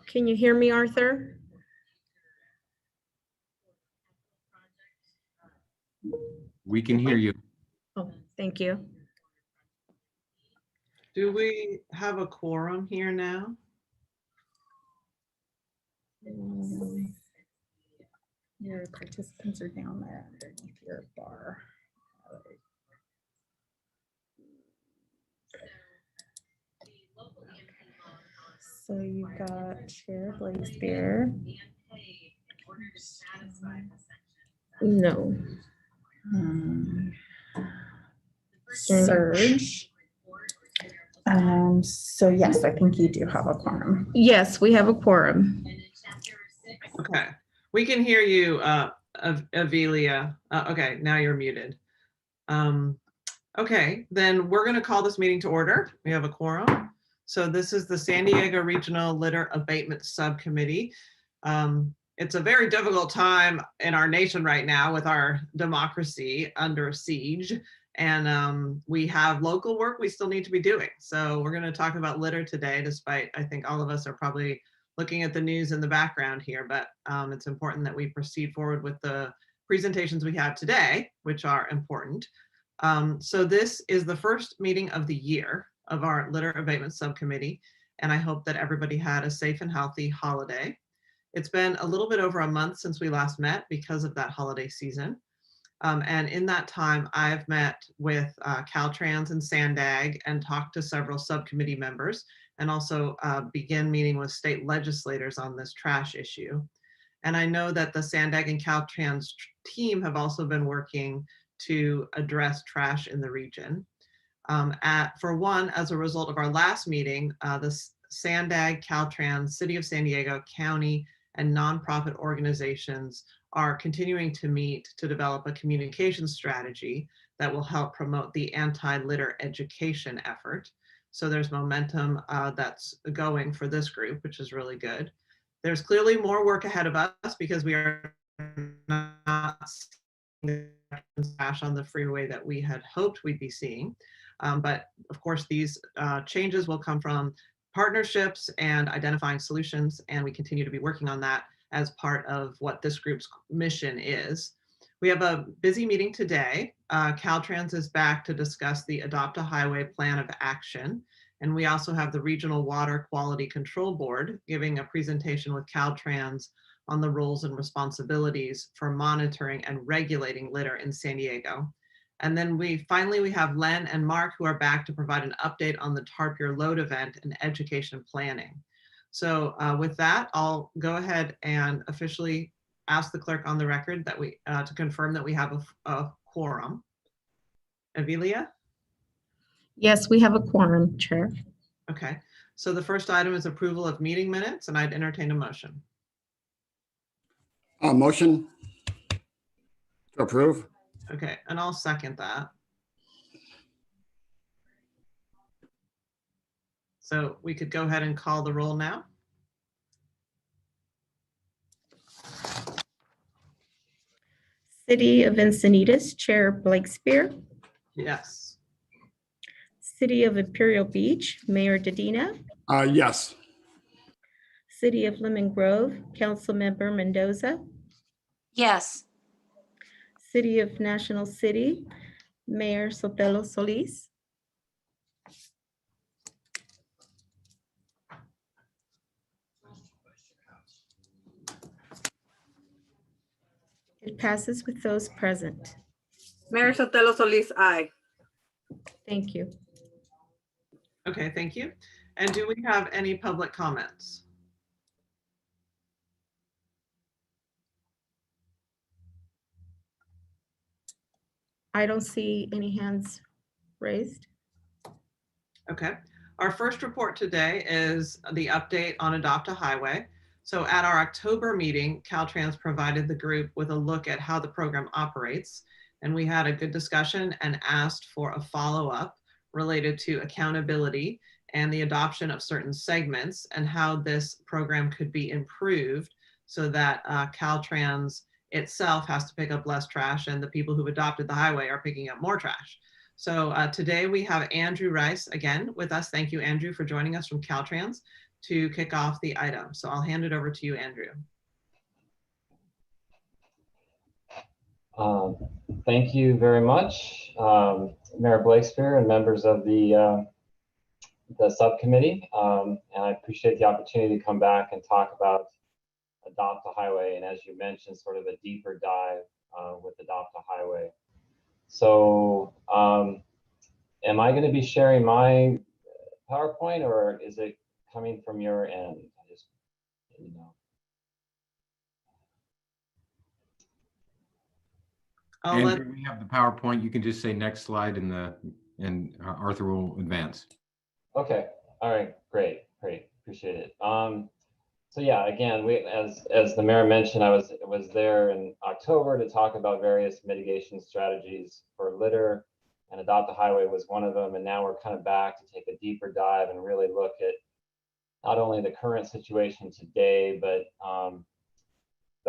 Can you hear me, Arthur? We can hear you. Oh, thank you. Do we have a quorum here now? Your participants are down there underneath your bar. So you've got Chair Blakespear. No. Surge. So yes, I think you do have a quorum. Yes, we have a quorum. Okay, we can hear you, Avelia. Okay, now you're muted. Okay, then we're going to call this meeting to order. We have a quorum. So this is the San Diego Regional Litter Abatement Subcommittee. It's a very difficult time in our nation right now with our democracy under siege. And we have local work we still need to be doing. So we're going to talk about litter today, despite I think all of us are probably looking at the news in the background here, but it's important that we proceed forward with the presentations we have today, which are important. So this is the first meeting of the year of our Litter Abatement Subcommittee, and I hope that everybody had a safe and healthy holiday. It's been a little bit over a month since we last met because of that holiday season. And in that time, I've met with Caltrans and Sandag and talked to several subcommittee members, and also begin meeting with state legislators on this trash issue. And I know that the Sandag and Caltrans team have also been working to address trash in the region. For one, as a result of our last meeting, the Sandag, Caltrans, City of San Diego, County, and nonprofit organizations are continuing to meet to develop a communication strategy that will help promote the anti-litter education effort. So there's momentum that's going for this group, which is really good. There's clearly more work ahead of us because we are not seeing the trash on the freeway that we had hoped we'd be seeing. But of course, these changes will come from partnerships and identifying solutions, and we continue to be working on that as part of what this group's mission is. We have a busy meeting today. Caltrans is back to discuss the Adopt a Highway Plan of Action. And we also have the Regional Water Quality Control Board giving a presentation with Caltrans on the roles and responsibilities for monitoring and regulating litter in San Diego. And then we have Len and Mark who are back to provide an update on the Tarp Your Load event and education planning. So with that, I'll go ahead and officially ask the clerk on the record that to confirm that we have a quorum. Avelia? Yes, we have a quorum, Chair. Okay, so the first item is approval of meeting minutes, and I'd entertain a motion. Motion to approve. Okay, and I'll second that. So we could go ahead and call the roll now. City of Encinitas, Chair Blakespear. Yes. City of Imperial Beach, Mayor Dedina. Yes. City of Lemon Grove, Councilmember Mendoza. Yes. City of National City, Mayor Sotelo-Solis. It passes with those present. Mayor Sotelo-Solis, aye. Thank you. Okay, thank you. And do we have any public comments? I don't see any hands raised. Okay, our first report today is the update on Adopt a Highway. So at our October meeting, Caltrans provided the group with a look at how the program operates, and we had a good discussion and asked for a follow-up related to accountability and the adoption of certain segments and how this program could be improved so that Caltrans itself has to pick up less trash and the people who've adopted the highway are picking up more trash. So today we have Andrew Rice again with us. Thank you, Andrew, for joining us from Caltrans to kick off the item. So I'll hand it over to you, Andrew. Thank you very much, Mayor Blakespear and members of the subcommittee. And I appreciate the opportunity to come back and talk about Adopt a Highway. And as you mentioned, sort of a deeper dive with Adopt a Highway. So am I going to be sharing my PowerPoint or is it coming from your end? I just, you know. Andrew, we have the PowerPoint. You can just say next slide and Arthur will advance. Okay. All right. Great. Appreciate it. So yeah, again, as the mayor mentioned, I was there in October to talk about various mitigation strategies for litter, and Adopt a Highway was one of them. And now we're kind of back to take a deeper dive and really look at not only the current situation today, but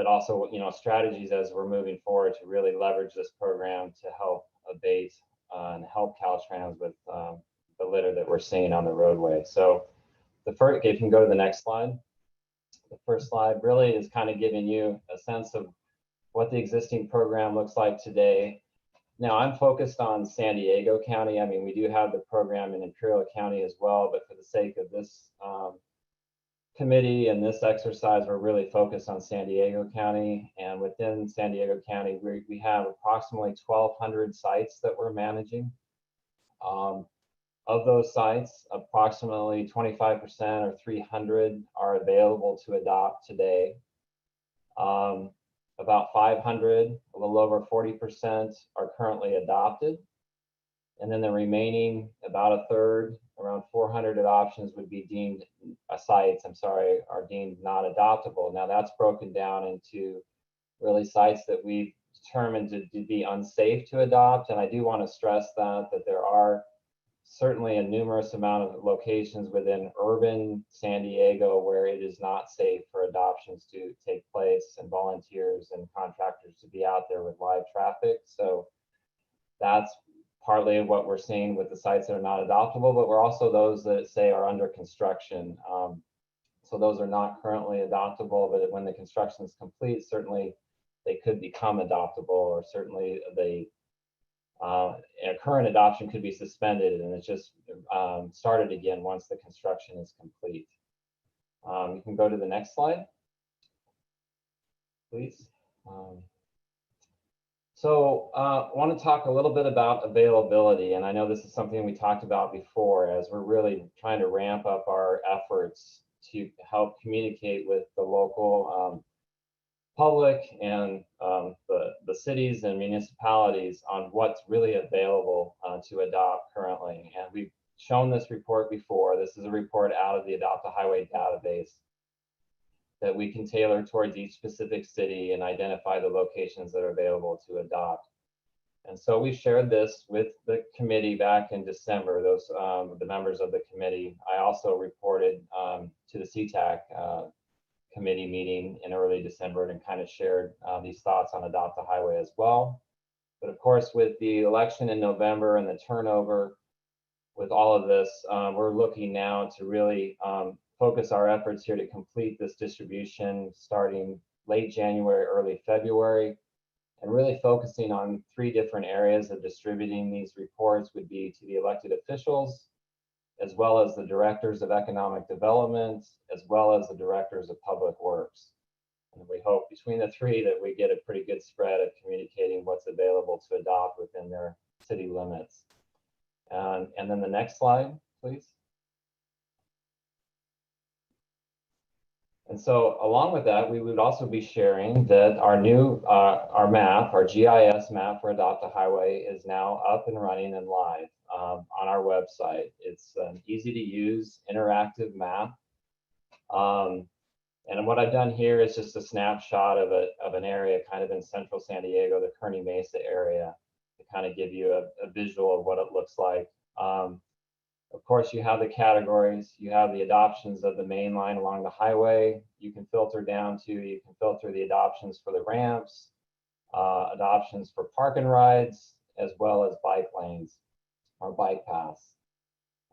also, you know, strategies as we're moving forward to really leverage this program to help abate and help Caltrans with the litter that we're seeing on the roadway. So the first, if you can go to the next slide. The first slide really is kind of giving you a sense of what the existing program looks like today. Now I'm focused on San Diego County. I mean, we do have the program in Imperial County as well, but for the sake of this committee and this exercise, we're really focused on San Diego County. And within San Diego County, we have approximately 1,200 sites that we're managing. Of those sites, approximately 25% or 300 are available to adopt today. About 500, a little over 40% are currently adopted. And then the remaining, about a third, around 400 adoptions would be deemed, sites, I'm sorry, are deemed not adoptable. Now that's broken down into really sites that we've determined to be unsafe to adopt. And I do want to stress that there are certainly a numerous amount of locations within urban San Diego where it is not safe for adoptions to take place and volunteers and contractors to be out there with live traffic. So that's partly what we're seeing with the sites that are not adoptable, but we're also those that say are under construction. So those are not currently adoptable, but when the construction is complete, certainly they could become adoptable, or certainly they a current adoption could be suspended and it's just started again once the construction is complete. You can go to the next slide, please. So I want to talk a little bit about availability, and I know this is something we talked about before as we're really trying to ramp up our efforts to help communicate with the local public and the cities and municipalities on what's really available to adopt currently. And we've shown this report before. This is a report out of the Adopt a Highway database that we can tailor towards each specific city and identify the locations that are available to adopt. And so we shared this with the committee back in December, those the members of the committee. I also reported to the CTAC committee meeting in early December and kind of shared these thoughts on Adopt a Highway as well. But of course, with the election in November and the turnover with all of this, we're looking now to really focus our efforts here to complete this distribution starting late January, early February, and really focusing on 3 different areas of distributing these reports would be to the elected officials, as well as the directors of economic development, as well as the directors of public works. And we hope between the 3 that we get a pretty good spread of communicating what's available to adopt within their city limits. And then the next slide, please. And so along with that, we would also be sharing that our new, our map, our GIS map for Adopt a Highway is now up and running and live on our website. It's an easy to use interactive map. And what I've done here is just a snapshot of an area kind of in central San Diego, the Kearny Mesa area, to kind of give you a visual of what it looks like Of course, you have the categories. You have the adoptions of the main line along the highway. You can filter the adoptions for the ramps, adoptions for park and rides, as well as bike lanes or bike paths.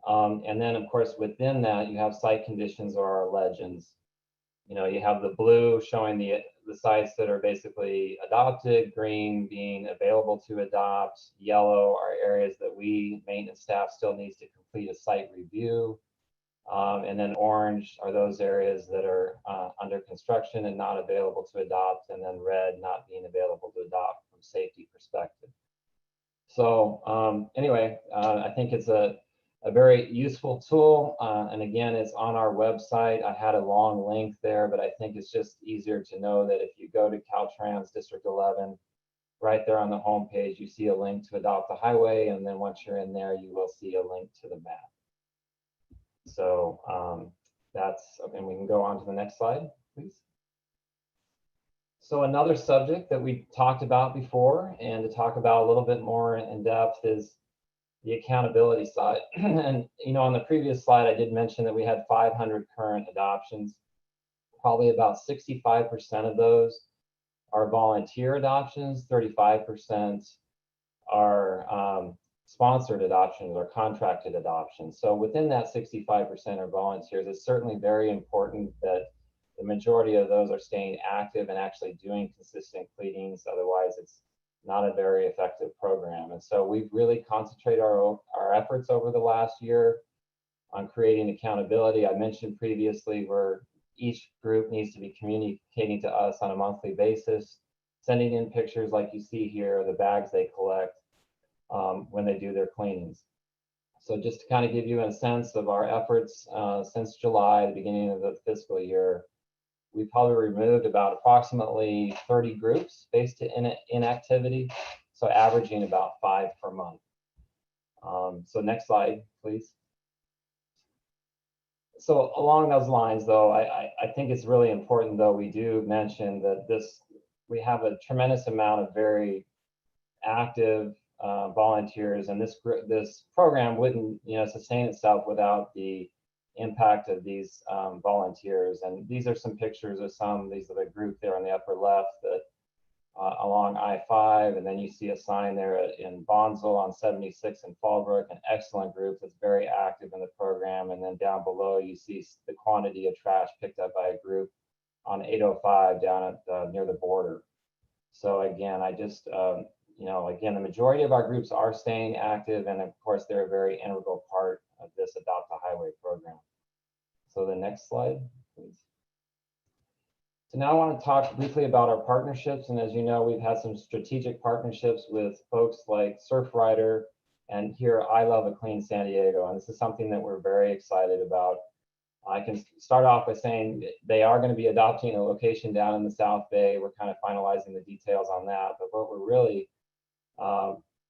And then, of course, within that, you have site conditions or legends. You have the blue showing the sites that are basically adopted, green being available to adopt, yellow are areas that maintenance staff still needs to complete a site review, and then orange are those areas that are under construction and not available to adopt, and then red not being available to adopt from safety perspective. So anyway, I think it's a very useful tool. And again, it's on our website. I had a long link there, but I think it's just easier to know that if you go to Caltrans District 11, right there on the home page, you see a link to adopt the highway. And then once you're in there, you will see a link to the map. So and we can go on to the next slide, please. So another subject that we talked about before, and to talk about a little bit more in depth, is the accountability side. And on the previous slide, I did mention that we had 500 current adoptions. Probably about 65% of those are volunteer adoptions, 35% are sponsored adoptions or contracted adoptions. So within that 65% are volunteers. It's certainly very important that the majority of those are staying active and actually doing consistent cleanings. Otherwise, it's not a very effective program. And so we've really concentrated our efforts over the last year on creating accountability. I mentioned previously where each group needs to be communicating to us on a monthly basis, sending in pictures like you see here of the bags they collect when they do their cleanings. So just to kind of give you a sense of our efforts since July, the beginning of the fiscal year, we probably removed about approximately 30 groups based in inactivity, so averaging about 5 per month. So next slide, please. So along those lines, though, I think it's really important, though, we do mention that we have a tremendous amount of very active volunteers, and this program wouldn't sustain itself without the impact of these volunteers. And these are some pictures of these are the group there on the upper left that along I-5, and then you see a sign there in Bonsall on 76 in Fallbrook, an excellent group that's very active in the program. And then down below you see the quantity of trash picked up by a group on 805 down at near the border. So again, I just again, the majority of our groups are staying active, and of course they're a very integral part of this Adopt a Highway program. So the next slide, please. So now I want to talk briefly about our partnerships. And as you know, we've had some strategic partnerships with folks like Surfrider, and here I Love a Clean San Diego. And this is something that we're very excited about. I can start off by saying they are going to be adopting a location down in the South Bay. We're kind of finalizing the details on that. But what we're really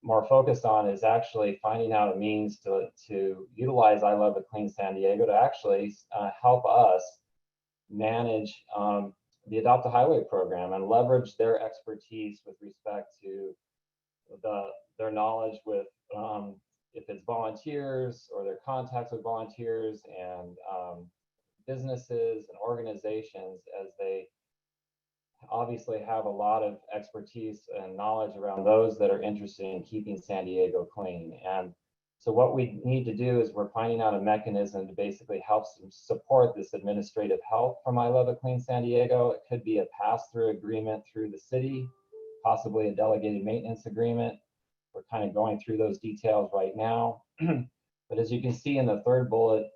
more focused on is actually finding out a means to utilize I Love a Clean San Diego to actually help us manage the Adopt a Highway program and leverage their expertise with respect to their knowledge with if it's volunteers or their contacts with volunteers and businesses and organizations, as they obviously have a lot of expertise and knowledge around those that are interested in keeping San Diego clean. And so what we need to do is we're finding out a mechanism to basically help support this administrative help from I Love a Clean San Diego. It could be a pass-through agreement through the city, possibly a delegated maintenance agreement. We're kind of going through those details right now. But as you can see in the third bullet,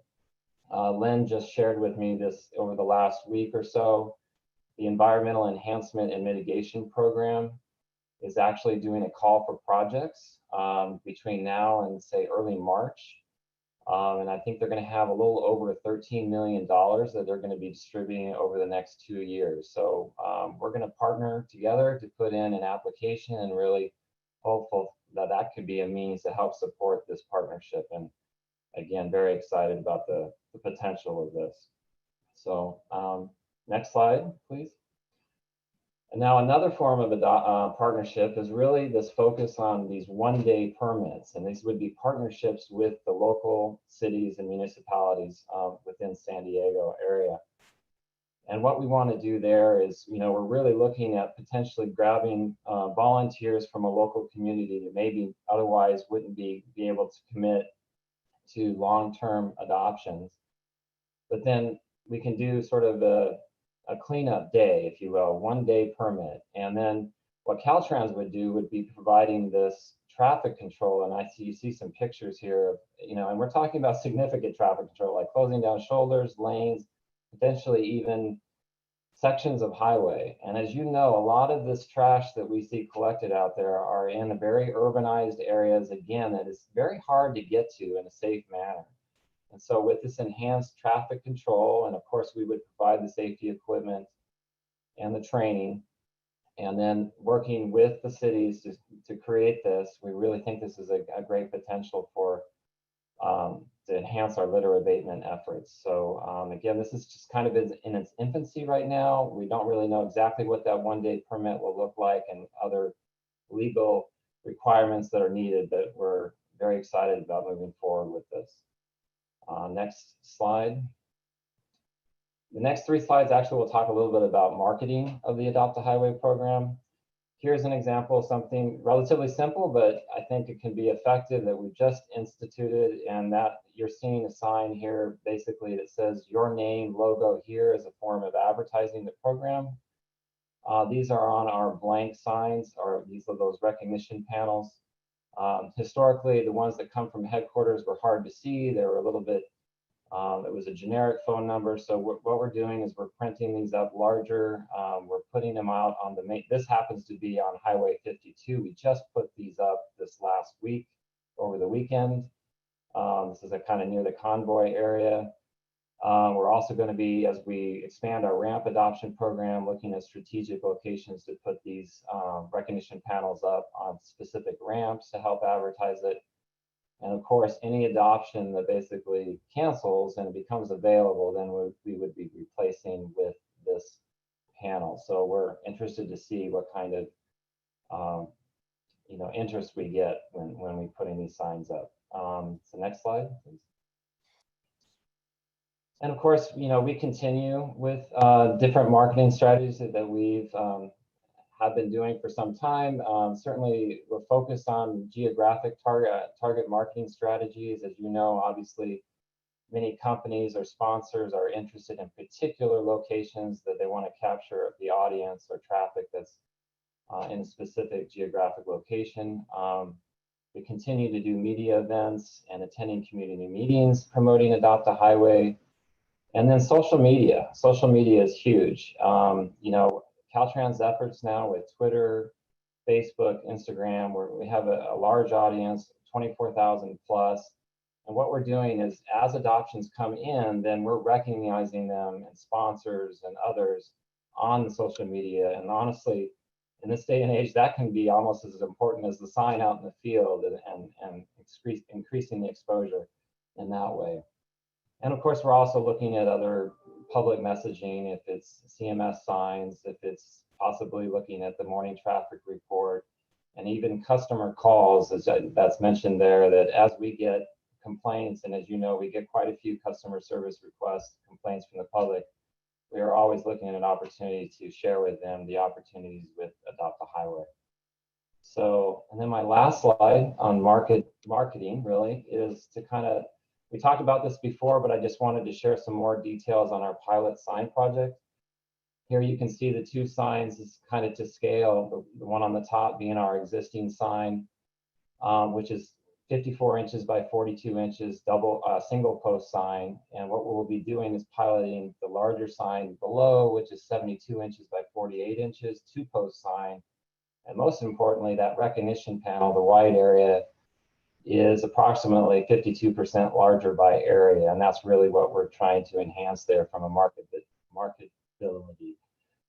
Lynn just shared with me this over the last week or so. The Environmental Enhancement and Mitigation Program is actually doing a call for projects between now and say early March. And I think they're going to have a little over $13 million that they're going to be distributing over the next 2 years. So we're going to partner together to put in an application, and really hopeful that that could be a means to help support this partnership. And again, very excited about the potential of this. So next slide, please. And now another form of partnership is really this focus on these one-day permits. And these would be partnerships with the local cities and municipalities within San Diego area. And what we want to do there is, we're really looking at potentially grabbing volunteers from a local community that maybe otherwise wouldn't be able to commit to long-term adoptions. But then we can do sort of a cleanup day, if you will, one-day permit. And then what Caltrans would do would be providing this traffic control. And you see some pictures here, and we're talking about significant traffic control, like closing down shoulders, lanes, potentially even sections of highway. And as you know, a lot of this trash that we see collected out there are in very urbanized areas, again, that is very hard to get to in a safe manner. And so with this enhanced traffic control, and of course we would provide the safety equipment and the training, and then working with the cities to create this, we really think this is a great potential for to enhance our litter abatement efforts. So again, this is just kind of in its infancy right now. We don't really know exactly what that one-day permit will look like and other legal requirements that are needed, but we're very excited about moving forward with this. Next slide. The next 3 slides actually will talk a little bit about marketing of the Adopt a Highway program. Here's an example of something relatively simple, but I think it can be effective that we just instituted, and that you're seeing a sign here basically that says your name logo here as a form of advertising the program. These are on our blank signs, or these are those recognition panels. Historically, the ones that come from headquarters were hard to see. They were a little bit, it was a generic phone number. So what we're doing is we're printing these up larger. We're putting them out on the main, this happens to be on Highway 52. We just put these up this last week, over the weekend. This is a kind of near the Convoy area. We're also going to be, as we expand our ramp adoption program, looking at strategic locations to put these recognition panels up on specific ramps to help advertise it. And of course, any adoption that basically cancels and it becomes available, then we would be replacing with this panel. So we're interested to see what kind of interest we get when we're putting these signs up. So next slide, please. And of course, we continue with different marketing strategies that we've have been doing for some time. Certainly, we're focused on geographic target marketing strategies. As you know, obviously, many companies or sponsors are interested in particular locations that they want to capture the audience or traffic that's in a specific geographic location. We continue to do media events and attending community meetings, promoting Adopt a Highway. And then social media. Social media is huge. Caltrans efforts now with Twitter, Facebook, Instagram, where we have a large audience, 24,000 plus. And what we're doing is, as adoptions come in, then we're recognizing them and sponsors and others on the social media. And honestly, in this day and age, that can be almost as important as the sign out in the field, and increasing the exposure in that way. And of course, we're also looking at other public messaging, if it's CMS signs, if it's possibly looking at the morning traffic report, and even customer calls, as that's mentioned there, that as we get complaints, and as you know, we get quite a few customer service requests, complaints from the public, we are always looking at an opportunity to share with them the opportunities with Adopt a Highway. So, and then my last slide on marketing really is to kind of, we talked about this before, but I just wanted to share some more details on our pilot sign project. Here you can see the 2 signs is kind of to scale, the one on the top being our existing sign, which is 54 inches by 42 inches, single post sign. And what we'll be doing is piloting the larger sign below, which is 72 inches by 48 inches, 2-post sign. And most importantly, that recognition panel, the wide area, is approximately 52% larger by area. And that's really what we're trying to enhance there from a marketability.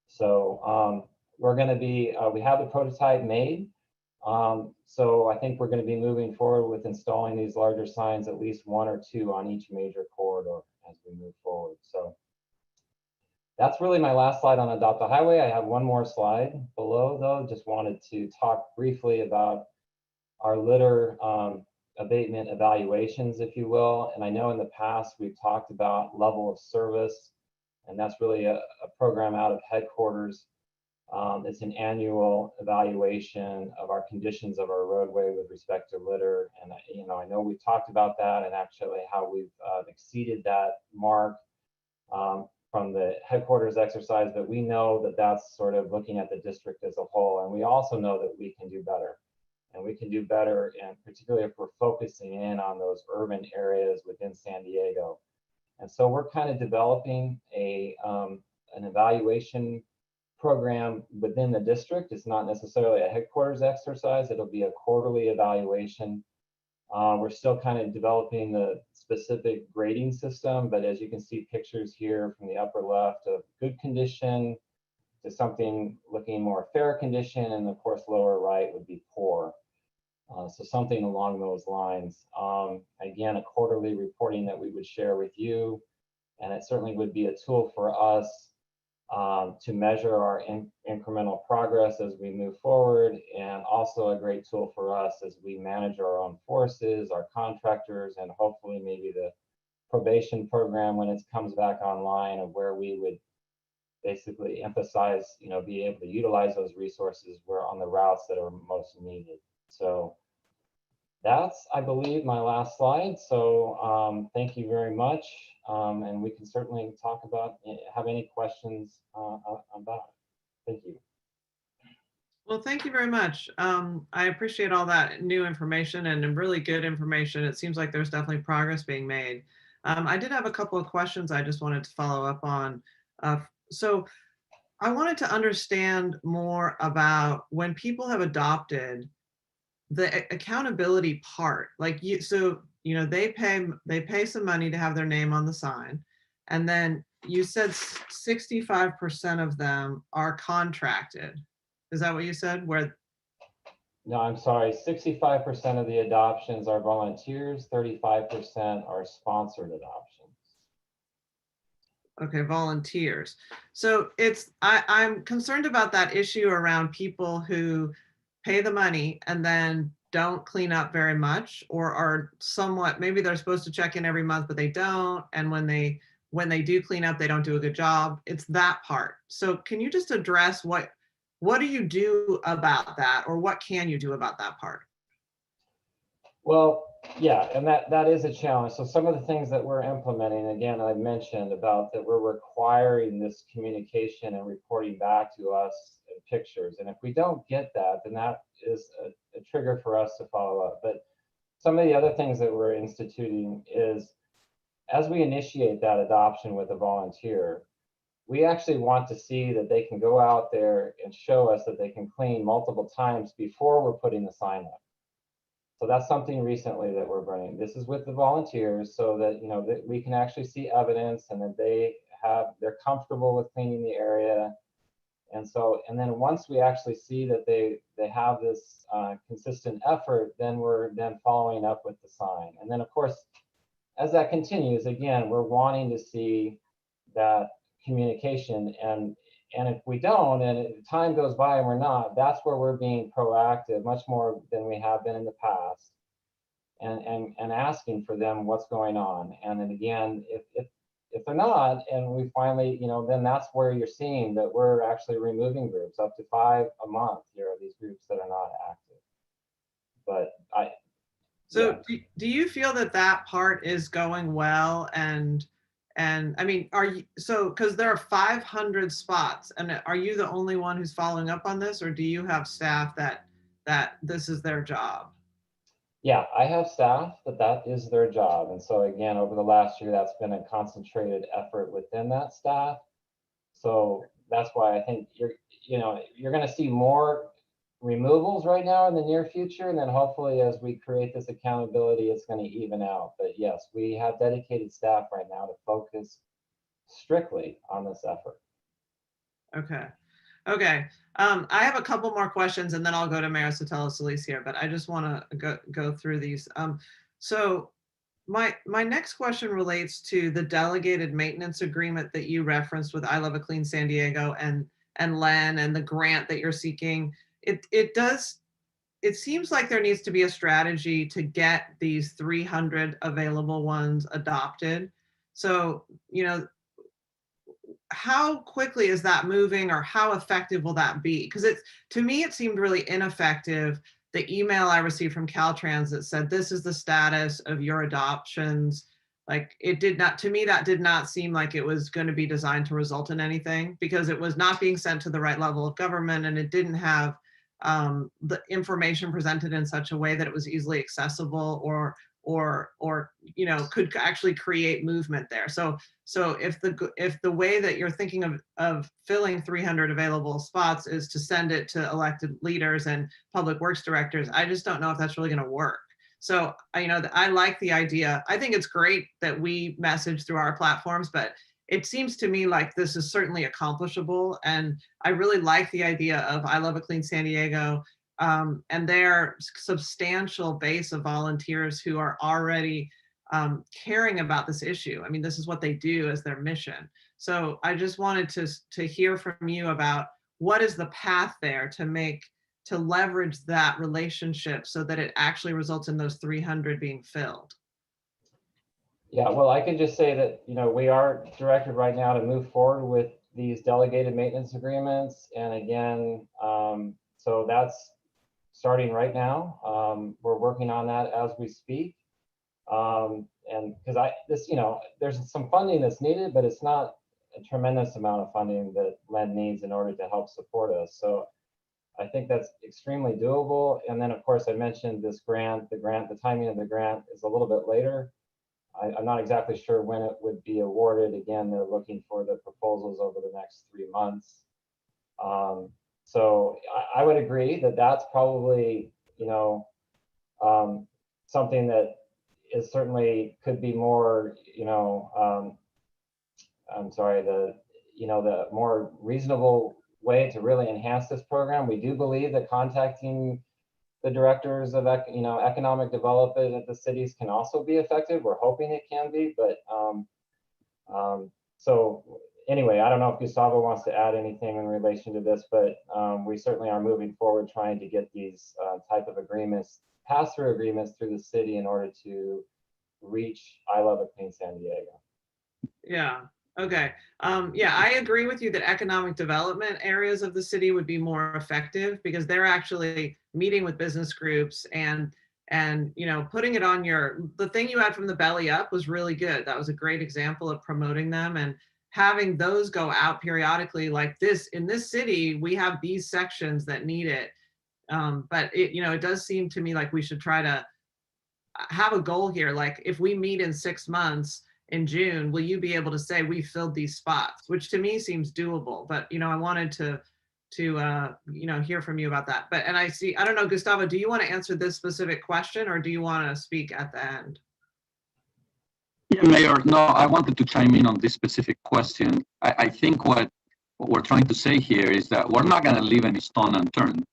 So we're going to be, we have the prototype made. So I think we're going to be moving forward with installing these larger signs, at least 1 or 2 on each major corridor as we move forward. So That's really my last slide on Adopt a Highway. I have one more slide below though. Just wanted to talk briefly about our litter abatement evaluations, if you will. And I know in the past we've talked about level of service, and that's really a program out of headquarters. It's an annual evaluation of our conditions of our roadway with respect to litter. And I know we've talked about that and actually how we've exceeded that mark from the headquarters exercise, but we know that that's sort of looking at the district as a whole. And we also know that we can do better. And we can do better, and particularly if we're focusing in on those urban areas within San Diego. And so we're kind of developing an evaluation program within the district. It's not necessarily a headquarters exercise. It'll be a quarterly evaluation. We're still kind of developing the specific grading system, but as you can see pictures here from the upper left of good condition to something looking more fair condition, and of course lower right would be poor. So something along those lines. Again, a quarterly reporting that we would share with you, and it certainly would be a tool for us to measure our incremental progress as we move forward, and also a great tool for us as we manage our own forces, our contractors, and hopefully maybe the probation program when it comes back online, of where we would basically emphasize, be able to utilize those resources where on the routes that are most needed. So that's, I believe, my last slide. So thank you very much. And we can certainly talk about, have any questions about it. Thank you. Well, thank you very much. I appreciate all that new information and really good information. It seems like there's definitely progress being made. I did have a couple of questions I just wanted to follow up on. So I wanted to understand more about when people have adopted the accountability part. Like they pay some money to have their name on the sign, and then you said 65% of them are contracted. Is that what you said? No, I'm sorry. 65% of the adoptions are volunteers. 35% are sponsored adoptions. Okay, volunteers. So I'm concerned about that issue around people who pay the money and then don't clean up very much, or are somewhat, maybe they're supposed to check in every month, but they don't. And when they do clean up, they don't do a good job. It's that part. So can you just address what do you do about that, or what can you do about that part? Well, yeah, and that is a challenge. So some of the things that we're implementing, again, I mentioned about that we're requiring this communication and reporting back to us in pictures. And if we don't get that, then that is a trigger for us to follow up. But some of the other things that we're instituting is, as we initiate that adoption with a volunteer, we actually want to see that they can go out there and show us that they can clean multiple times before we're putting the sign up. So that's something recently that we're bringing. This is with the volunteers, so that that we can actually see evidence, and that they're comfortable with cleaning the area. And then once we actually see that they have this consistent effort, then we're following up with the sign. And then of course, as that continues, again, we're wanting to see that communication, and if we don't, and time goes by and we're not, that's where we're being proactive, much more than we have been in the past, and asking for them what's going on. And then again, if they're not, and we finally, then that's where you're seeing that we're actually removing groups, up to 5 a month. Here are these groups that are not active. But do you feel that part is going well? And I mean, because there are 500 spots, and are you the only one who's following up on this, or do you have staff that this is their job? Yeah, I have staff that is their job. And so again, over the last year, that's been a concentrated effort within that staff. So that's why I think you're going to see more removals right now in the near future, and then hopefully as we create this accountability, it's going to even out. But yes, we have dedicated staff right now to focus strictly on this effort. Okay. I have a couple more questions, and then I'll go to Mayor Sotelo-Solis here, but I just want to go through these. So My next question relates to the delegated maintenance agreement that you referenced with I Love a Clean San Diego and Len and the grant that you're seeking. It seems like there needs to be a strategy to get these 300 available ones adopted. So, you know, how quickly is that moving, or how effective will that be? Because to me, it seemed really ineffective. The email I received from Caltrans that said, this is the status of your adoptions. Like, it did not, to me, that did not seem like it was going to be designed to result in anything, because it was not being sent to the right level of government, and it didn't have the information presented in such a way that it was easily accessible or you know, could actually create movement there. So if the way that you're thinking of filling 300 available spots is to send it to elected leaders and public works directors, I just don't know if that's really going to work. So I like the idea. I think it's great that we message through our platforms, but it seems to me like this is certainly accomplishable. And I really like the idea of I Love a Clean San Diego and their substantial base of volunteers who are already caring about this issue. I mean, this is what they do as their mission. So I just wanted to hear from you about what is the path there to leverage that relationship so that it actually results in those 300 being filled. Yeah, well, I can just say that, we are directed right now to move forward with these delegated maintenance agreements. And again, so that's starting right now. We're working on that as we speak. And because there's some funding that's needed, but it's not a tremendous amount of funding that Len needs in order to help support us. So I think that's extremely doable. And then, of course, I mentioned this grant. The timing of the grant is a little bit later. I'm not exactly sure when it would be awarded. Again, they're looking for the proposals over the next 3 months. So I would agree that that's probably, something that is certainly could be more, the more reasonable way to really enhance this program. We do believe that contacting the directors of economic development at the cities can also be effective. We're hoping it can be, but so anyway, I don't know if Gustavo wants to add anything in relation to this, but we certainly are moving forward trying to get these type of agreements, pass-through agreements through the city in order to reach I Love a Clean San Diego. Yeah. Okay. Yeah, I agree with you that economic development areas of the city would be more effective because they're actually meeting with business groups and putting it on the thing you had from the belly up was really good. That was a great example of promoting them and having those go out periodically like this. In this city, we have these sections that need it. But it does seem to me like we should try to have a goal here. Like if we meet in 6 months, in June, will you be able to say we filled these spots, which to me seems doable, but I wanted to hear from you about that. But I don't know, Gustavo, do you want to answer this specific question or do you want to speak at the end? Yeah, Mayor, no, I wanted to chime in on this specific question. I think what we're trying to say here is that we're not going to leave any stone unturned.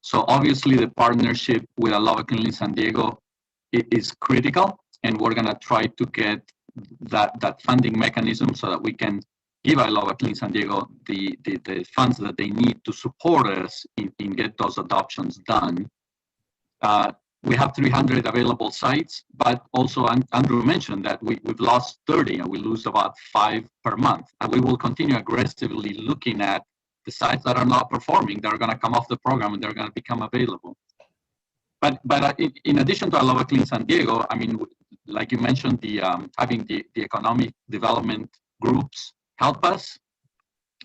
So obviously the partnership with I Love a Clean San Diego is critical, and we're going to try to get that funding mechanism so that we can give I Love a Clean San Diego the funds that they need to support us in get those adoptions done. We have 300 available sites, but also Andrew mentioned that we've lost 30 and we lose about 5 per month. And we will continue aggressively looking at the sites that are not performing, that are going to come off the program and they're going to become available. But in addition to I Love a Clean San Diego, I mean, like you mentioned, having the economic development groups help us.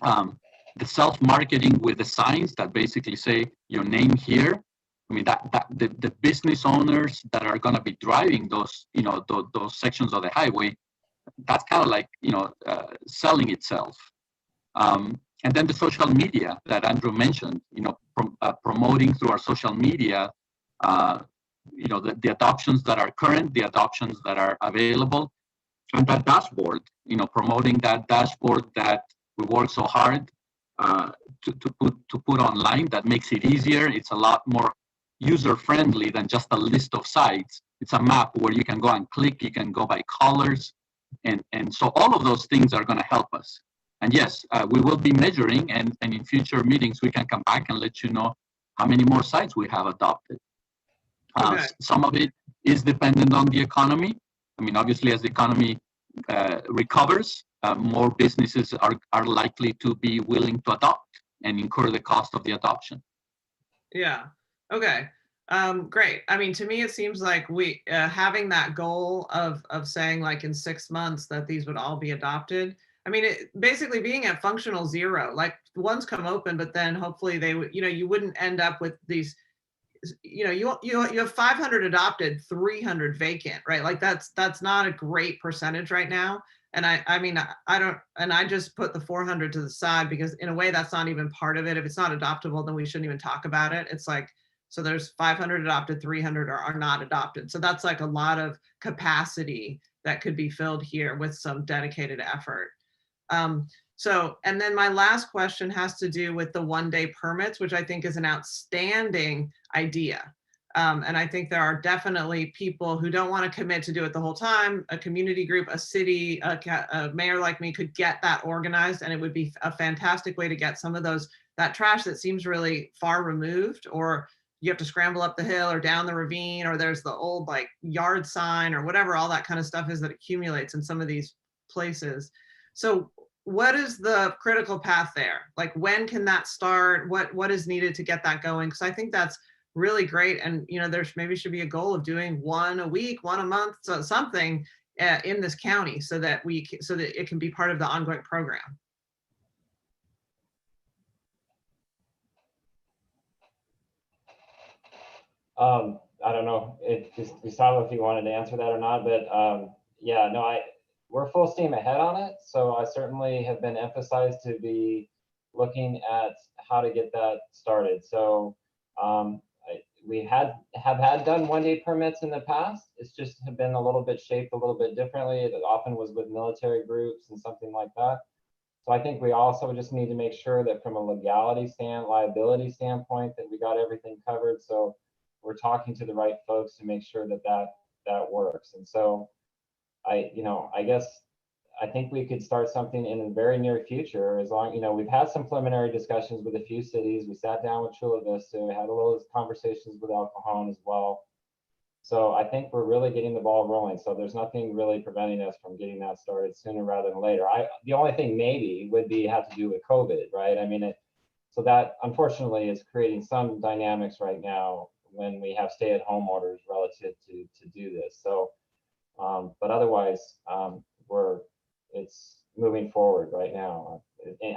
The self-marketing with the signs that basically say your name here. I mean, the business owners that are going to be driving those, those sections of the highway, that's kind of like, selling itself. And then the social media that Andrew mentioned, promoting through our social media, the adoptions that are current, the adoptions that are available, and that dashboard, promoting that dashboard that we work so hard to put online, that makes it easier. It's a lot more user-friendly than just a list of sites. It's a map where you can go and click, you can go by colors. And so all of those things are going to help us. And yes, we will be measuring, and in future meetings, we can come back and let you know how many more sites we have adopted. Okay. Some of it is dependent on the economy. I mean, obviously, as the economy recovers, more businesses are likely to be willing to adopt and incur the cost of the adoption. Yeah. Okay. Great. I mean, to me, it seems like we having that goal of saying like in 6 months that these would all be adopted. I mean, basically being at functional zero, like one's come open, but then hopefully they would, you wouldn't end up with these, you have 500 adopted, 300 vacant, right? Like that's not a great percentage right now. And I mean, I just put the 400 to the side because in a way that's not even part of it. If it's not adoptable, then we shouldn't even talk about it. It's like, so there's 500 adopted, 300 are not adopted. So that's like a lot of capacity that could be filled here with some dedicated effort. And then my last question has to do with the one-day permits, which I think is an outstanding idea. And I think there are definitely people who don't want to commit to do it the whole time. A community group, a city, a mayor like me could get that organized, and it would be a fantastic way to get some of that trash that seems really far removed, or you have to scramble up the hill or down the ravine, or there's the old like yard sign or whatever, all that kind of stuff is that accumulates in some of these places. So what is the critical path there? Like when can that start? What is needed to get that going? Because I think that's really great. And there's maybe should be a goal of doing one a week, one a month, so something in this county so that it can be part of the ongoing program. I don't know Gustavo, if you wanted to answer that or not, but yeah, no, we're full steam ahead on it. So I certainly have been emphasized to be looking at how to get that started. So we have had done one-day permits in the past. It's just have been a little bit shaped a little bit differently. It often was with military groups and something like that. So I think we also just need to make sure that from a liability standpoint, that we got everything covered. So we're talking to the right folks to make sure that works. And so I guess I think we could start something in the very near future, as long, we've had some preliminary discussions with a few cities. We sat down with Chula Vista, we had a little conversations with El Cajon as well. So I think we're really getting the ball rolling. So there's nothing really preventing us from getting that started sooner rather than later. The only thing maybe would have to do with COVID, right? I mean, so that unfortunately is creating some dynamics right now when we have stay-at-home orders relative to do this. So, but otherwise, it's moving forward right now.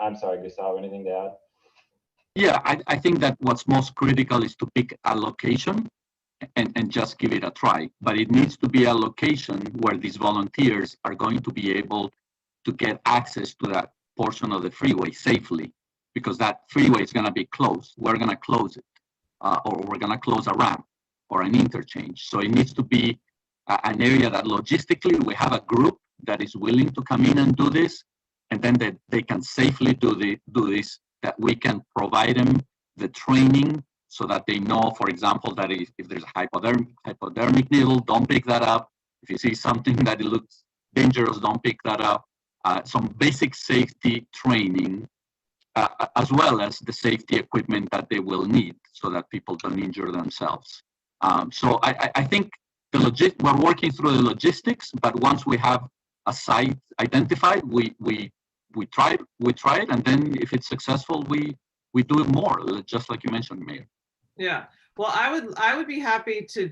I'm sorry, Gustavo, anything to add? Yeah, I think that what's most critical is to pick a location and just give it a try. But it needs to be a location where these volunteers are going to be able to get access to that portion of the freeway safely, because that freeway is going to be closed. We're going to close it, or we're going to close a ramp or an interchange. So it needs to be an area that logistically we have a group that is willing to come in and do this, and then that they can safely do this, that we can provide them the training so that they know, for example, that if there's a hypodermic needle, don't pick that up. If you see something that it looks dangerous, don't pick that up. Some basic safety training, as well as the safety equipment that they will need so that people don't injure themselves. So I think we're working through the logistics, but once we have a site identified, we try it, and then if it's successful, we do it more, just like you mentioned, Mayor. Yeah, well, I would be happy to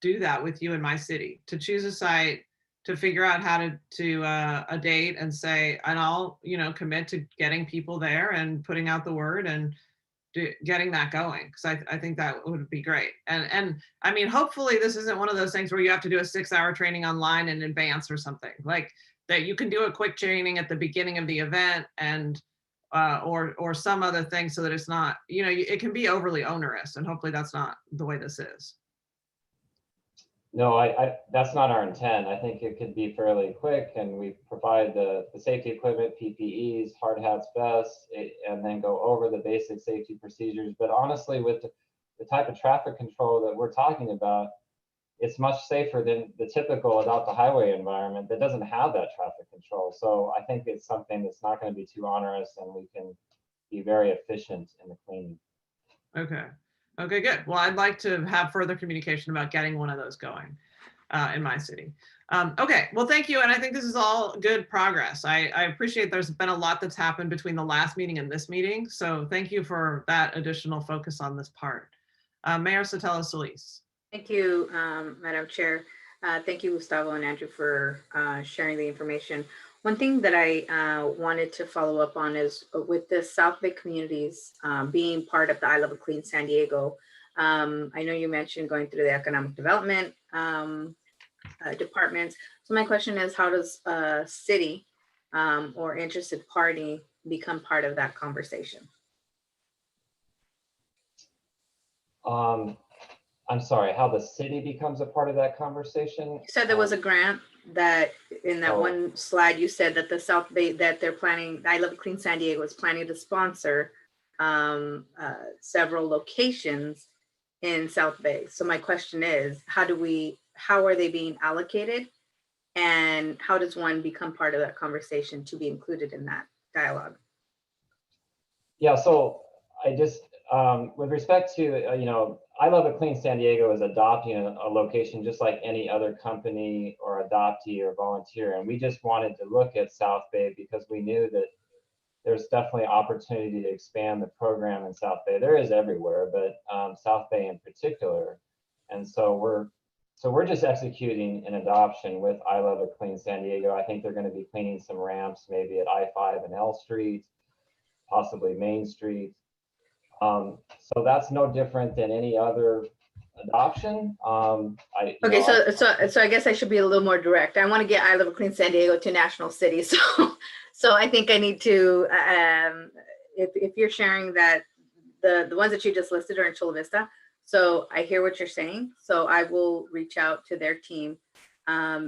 do that with you in my city, to choose a site, to figure out how to a date and say, and I'll commit to getting people there and putting out the word and getting that going, because I think that would be great. And I mean, hopefully this isn't one of those things where you have to do a 6-hour training online in advance or something, like that you can do a quick training at the beginning of the event and or some other thing, so that it's not, it can be overly onerous, and hopefully that's not the way this is. No, that's not our intent. I think it could be fairly quick, and we provide the safety equipment, PPEs, hard hats, vests, and then go over the basic safety procedures. But honestly, with the type of traffic control that we're talking about, it's much safer than the typical adopt the highway environment that doesn't have that traffic control. So I think it's something that's not going to be too onerous, and we can be very efficient in the cleaning. Okay. Okay, good. Well, I'd like to have further communication about getting one of those going in my city. Okay, well, thank you. And I think this is all good progress. I appreciate there's been a lot that's happened between the last meeting and this meeting. So thank you for that additional focus on this part. Mayor Sotelo-Solis. Thank you, Madam Chair. Thank you, Gustavo and Andrew, for sharing the information. One thing that I wanted to follow up on is with the South Bay communities being part of the I Love a Clean San Diego. I know you mentioned going through the economic development departments. So my question is, how does a city or interested party become part of that conversation? I'm sorry, how the city becomes a part of that conversation? You said there was a grant that in that one slide, you said that the South Bay, that they're planning, I Love Clean San Diego is planning to sponsor several locations in South Bay. So my question is, how are they being allocated? And how does one become part of that conversation to be included in that dialogue? Yeah, so I just, with respect to, I Love a Clean San Diego is adopting a location just like any other company or adoptee or volunteer. And we just wanted to look at South Bay because we knew that there's definitely opportunity to expand the program in South Bay. There is everywhere, but South Bay in particular. And so we're just executing an adoption with I Love a Clean San Diego. I think they're going to be cleaning some ramps, maybe at I-5 and L Street, possibly Main Street. So that's no different than any other adoption. Okay, so I guess I should be a little more direct. I want to get I Love a Clean San Diego to national city. So I think I need to, if you're sharing that the ones that you just listed are in Chula Vista. So I hear what you're saying. So I will reach out to their team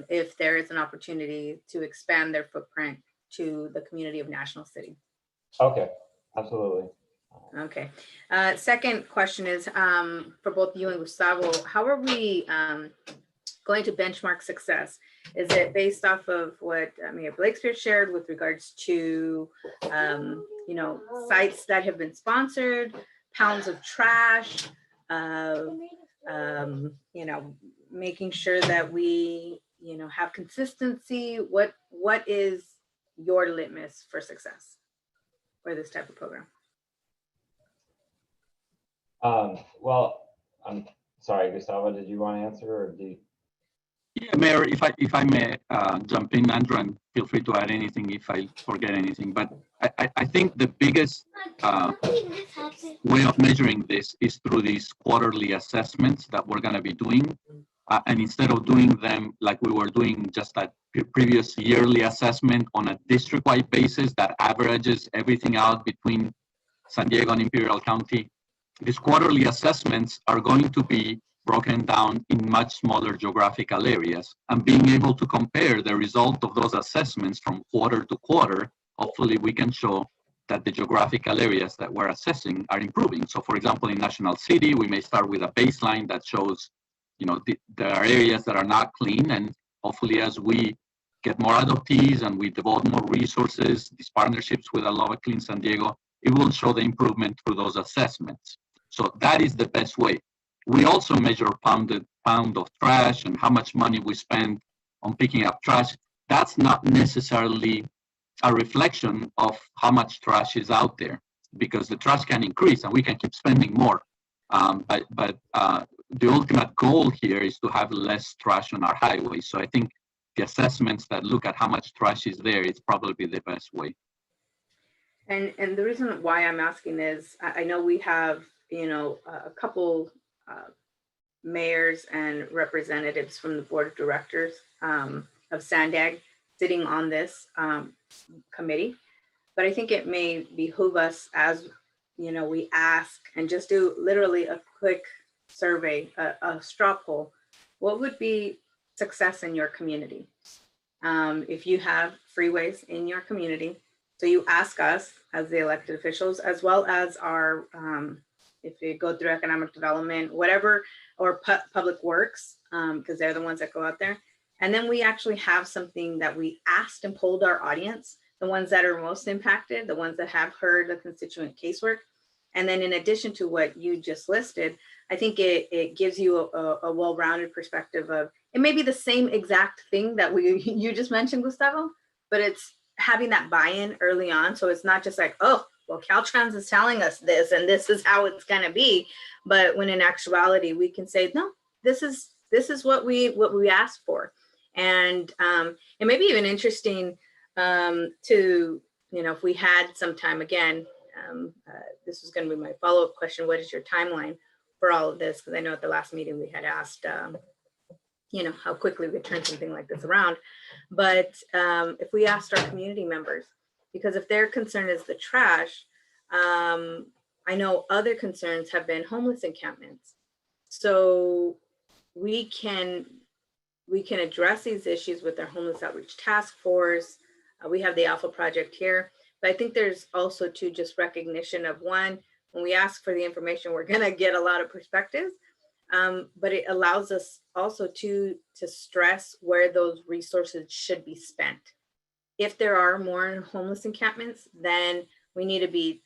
if there is an opportunity to expand their footprint to the community of National City. Okay, absolutely. Okay. Second question is for both you and Gustavo, how are we going to benchmark success? Is it based off of what Mayor Blakespear shared with regards to, sites that have been sponsored, pounds of trash, making sure that we, have consistency? What is your litmus for success for this type of program? Well, I'm sorry, Gustavo, did you want to answer or do you? Yeah, Mayor, if I may jump in, Andrew, and feel free to add anything if I forget anything. But I think the biggest way of measuring this is through these quarterly assessments that we're going to be doing. And instead of doing them like we were doing just that previous yearly assessment on a district-wide basis that averages everything out between San Diego and Imperial County, these quarterly assessments are going to be broken down in much smaller geographical areas, and being able to compare the result of those assessments from quarter to quarter, hopefully we can show that the geographical areas that we're assessing are improving. So for example, in National City, we may start with a baseline that shows, there are areas that are not clean, and hopefully as we get more adoptees and we devote more resources, these partnerships with I Love a Clean San Diego, it will show the improvement through those assessments. So that is the best way. We also measure pound of trash and how much money we spend on picking up trash. That's not necessarily a reflection of how much trash is out there, because the trash can increase and we can keep spending more. But the ultimate goal here is to have less trash on our highways. So I think the assessments that look at how much trash is there is probably the best way. And the reason why I'm asking is, I know we have, a couple mayors and representatives from the board of directors of SANDAG sitting on this committee, but I think it may behoove us as, we ask and just do literally a quick survey, a straw poll. What would be success in your community? If you have freeways in your community, so you ask us as the elected officials, as well as our if you go through economic development, whatever, or public works, because they're the ones that go out there. And then we actually have something that we asked and polled our audience, the ones that are most impacted, the ones that have heard the constituent casework. And then in addition to what you just listed, I think it gives you a well-rounded perspective of, it may be the same exact thing that you just mentioned, Gustavo, but it's having that buy-in early on. So it's not just like, oh, well, Caltrans is telling us this and this is how it's gonna be. But when in actuality, we can say, no, this is what we asked for. And it may be even interesting to, if we had some time again, this was going to be my follow-up question. What is your timeline for all of this? Because I know at the last meeting we had asked, how quickly we could turn something like this around. But if we asked our community members, because if their concern is the trash, I know other concerns have been homeless encampments. So we can address these issues with our homeless outreach task force. We have the Alpha Project here. But I think there's also too just recognition of, one, when we ask for the information, we're gonna get a lot of perspectives, but it allows us also to stress where those resources should be spent. If there are more homeless encampments, then we need to be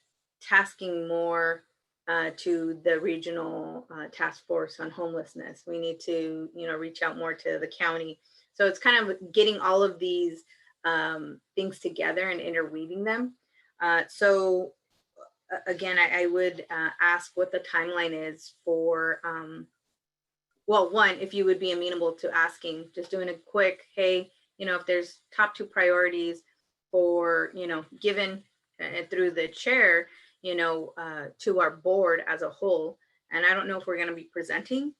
tasking more to the regional task force on homelessness. We need to, reach out more to the county. So it's kind of getting all of these things together and interweaving them. So again, I would ask what the timeline is for, well, one, if you would be amenable to asking, just doing a quick, hey, if there's top 2 priorities for, given through the chair, to our board as a whole. And I don't know if we're going to be presenting,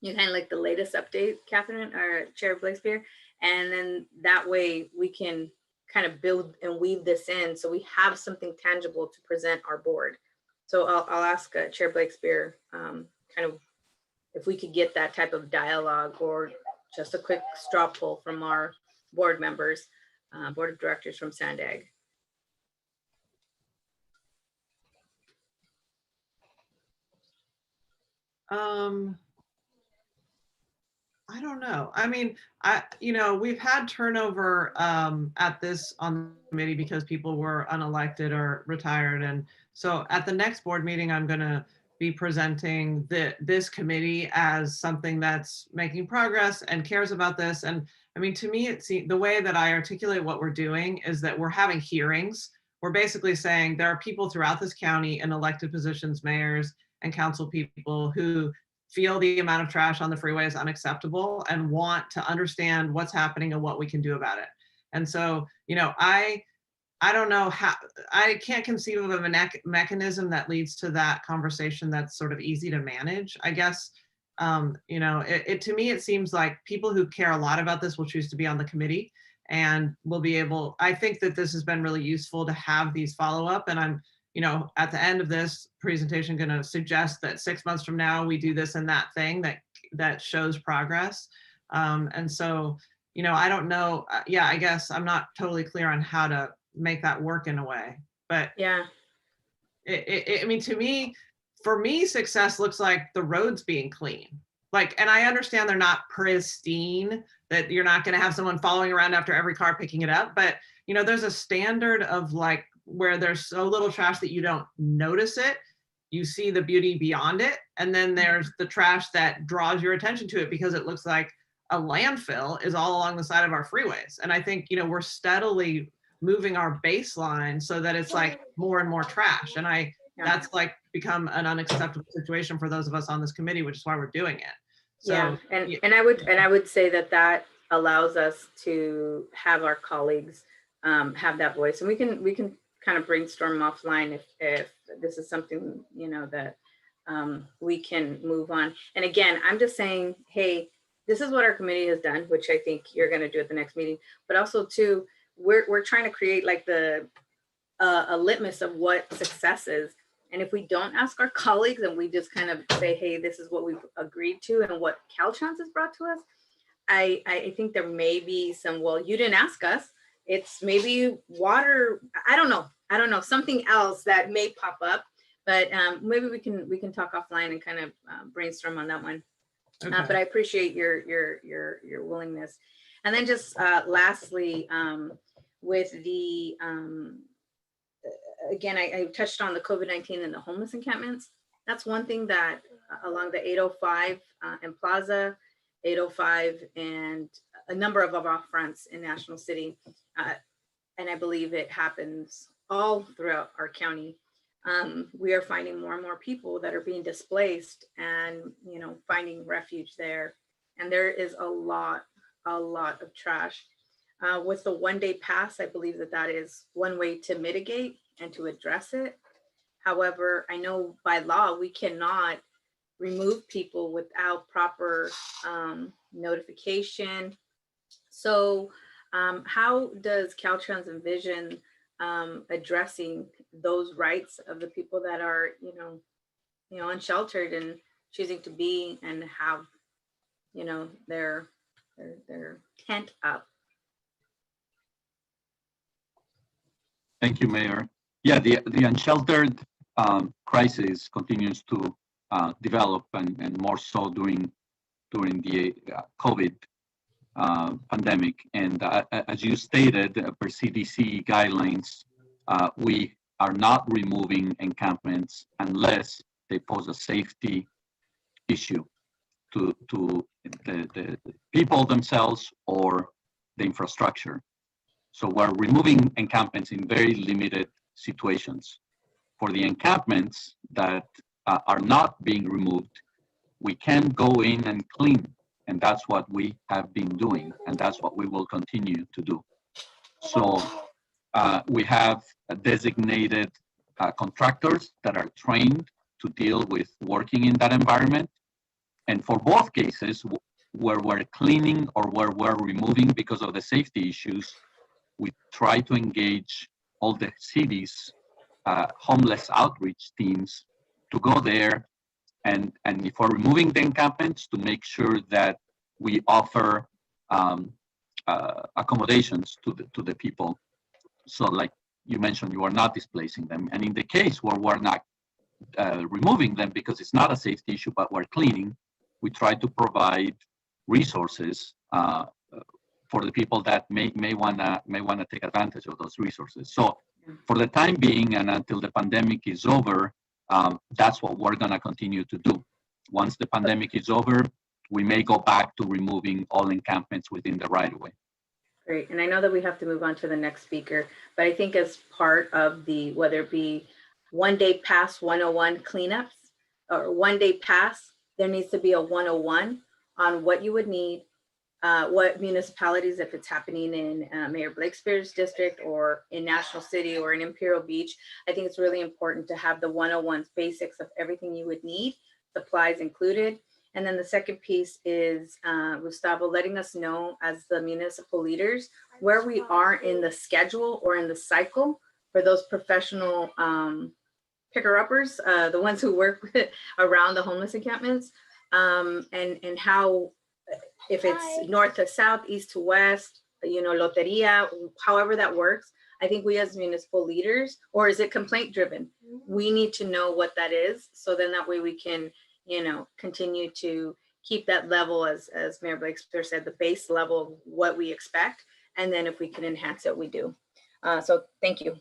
kind of like the latest update, Catherine or Chair Blakespeare. And then that way we can kind of build and weave this in so we have something tangible to present our board. So I'll ask Chair Blakespeare kind of if we could get that type of dialogue or just a quick straw poll from our board members, board of directors from Sandag. I don't know. I mean, we've had turnover on the committee because people were unelected or retired. And so at the next board meeting, I'm going to be presenting this committee as something that's making progress and cares about this. And I mean, to me, the way that I articulate what we're doing is that we're having hearings. We're basically saying there are people throughout this county in elected positions, mayors and council people, who feel the amount of trash on the freeway is unacceptable and want to understand what's happening and what we can do about it. And so, I don't know how, I can't conceive of a mechanism that leads to that conversation that's sort of easy to manage, I guess. To me, it seems like people who care a lot about this will choose to be on the committee and will be able, I think that this has been really useful to have these follow-up, and I'm, at the end of this presentation, going to suggest that 6 months from now, we do this and that thing that shows progress. And so, I don't know. Yeah, I guess I'm not totally clear on how to make that work in a way, but yeah, I mean, for me, success looks like the roads being clean. And I understand they're not pristine, that you're not going to have someone following around after every car picking it up, but there's a standard of where there's so little trash that you don't notice it, you see the beauty beyond it. And then there's the trash that draws your attention to it because it looks like a landfill is all along the side of our freeways. And I think, we're steadily moving our baseline so that it's more and more trash. And that's become an unacceptable situation for those of us on this committee, which is why we're doing it. So, yeah. And I would say that allows us to have our colleagues have that voice, and we can kind of brainstorm offline if this is something, that we can move on. And again, I'm just saying, hey, this is what our committee has done, which I think you're going to do at the next meeting, but also too, we're trying to create a litmus of what success is. And if we don't ask our colleagues and we just kind of say, hey, this is what we've agreed to and what Caltrans has brought to us, I think there may be some, well, you didn't ask us. It's maybe water, I don't know, something else that may pop up. But maybe we can talk offline and kind of brainstorm on that one. Okay. But I appreciate your willingness. And then just lastly, with the again, I touched on the COVID-19 and the homeless encampments. That's one thing that along the 805 and Plaza, 805 and a number of off fronts in National City, and I believe it happens all throughout our county. We are finding more and more people that are being displaced and, you know, finding refuge there. And there is a lot of trash. With the one-day pass, I believe that is one way to mitigate and to address it. However, I know by law, we cannot remove people without proper notification. So how does Caltrans envision addressing those rights of the people that are, you know, unsheltered and choosing to be and have, you know, their tent up? Thank you, Mayor. Yeah, the unsheltered crisis continues to develop, and more so during the COVID pandemic. And as you stated, per CDC guidelines, we are not removing encampments unless they pose a safety issue to the people themselves or the infrastructure. So we're removing encampments in very limited situations. For the encampments that are not being removed, we can go in and clean. And that's what we have been doing, and that's what we will continue to do. So we have designated contractors that are trained to deal with working in that environment. And for both cases, where we're cleaning or where we're removing because of the safety issues, we try to engage all the cities' homeless outreach teams to go there, and if we're removing the encampments, to make sure that we offer accommodations to the people. So like you mentioned, you are not displacing them. And in the case where we're not removing them because it's not a safety issue, but we're cleaning, we try to provide resources for the people that may wanna take advantage of those resources. So for the time being, and until the pandemic is over, that's what we're gonna continue to do. Once the pandemic is over, we may go back to removing all encampments within the right of way. Great, and I know that we have to move on to the next speaker, but I think as part of the, whether it be one day pass 101 cleanups or one day pass, there needs to be a 101 on what you would need, what municipalities, if it's happening in Mayor Blakespeare's district or in National City or in Imperial Beach. I think it's really important to have the 101s, basics of everything you would need, supplies included. And then the second piece is Gustavo letting us know as the municipal leaders where we are in the schedule or in the cycle for those professional picker-uppers, the ones who work around the homeless encampments, and how, if it's north to south, east to west, you know, loteria, however that works. I think we as municipal leaders, or is it complaint driven? We need to know what that is. So then that way we can, you know, continue to keep that level, as Mayor Blakespeare said, the base level of what we expect. And then if we can enhance it, we do. So thank you.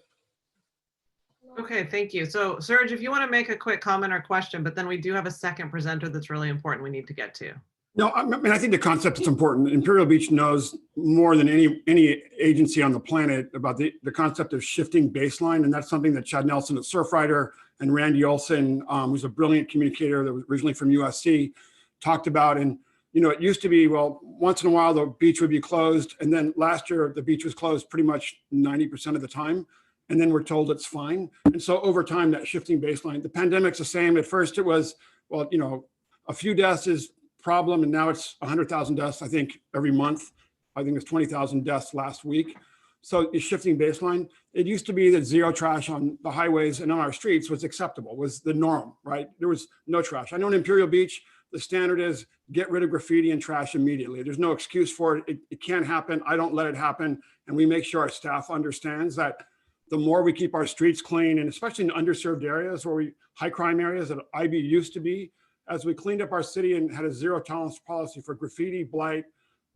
Okay, thank you. So Serge, if you want to make a quick comment or question, but then we do have a second presenter that's really important we need to get to. No, I mean, I think the concept is important. Imperial Beach knows more than any agency on the planet about the concept of shifting baseline. And that's something that Chad Nelson at Surfrider and Randy Olson, who's a brilliant communicator that was originally from USC, talked about. And, you know, it used to be, well, once in a while, the beach would be closed. And then last year, the beach was closed pretty much 90% of the time. And then we're told it's fine. And so over time, that shifting baseline, the pandemic's the same. At first it was, well, you know, a few deaths is problem. And now it's 100,000 deaths, I think, every month. I think it's 20,000 deaths last week. So it's shifting baseline. It used to be that zero trash on the highways and on our streets was acceptable, was the norm, right? There was no trash. I know in Imperial Beach, the standard is get rid of graffiti and trash immediately. There's no excuse for it. It can't happen. I don't let it happen. And we make sure our staff understands that the more we keep our streets clean, and especially in underserved areas high crime areas that IB used to be, as we cleaned up our city and had a zero tolerance policy for graffiti, blight,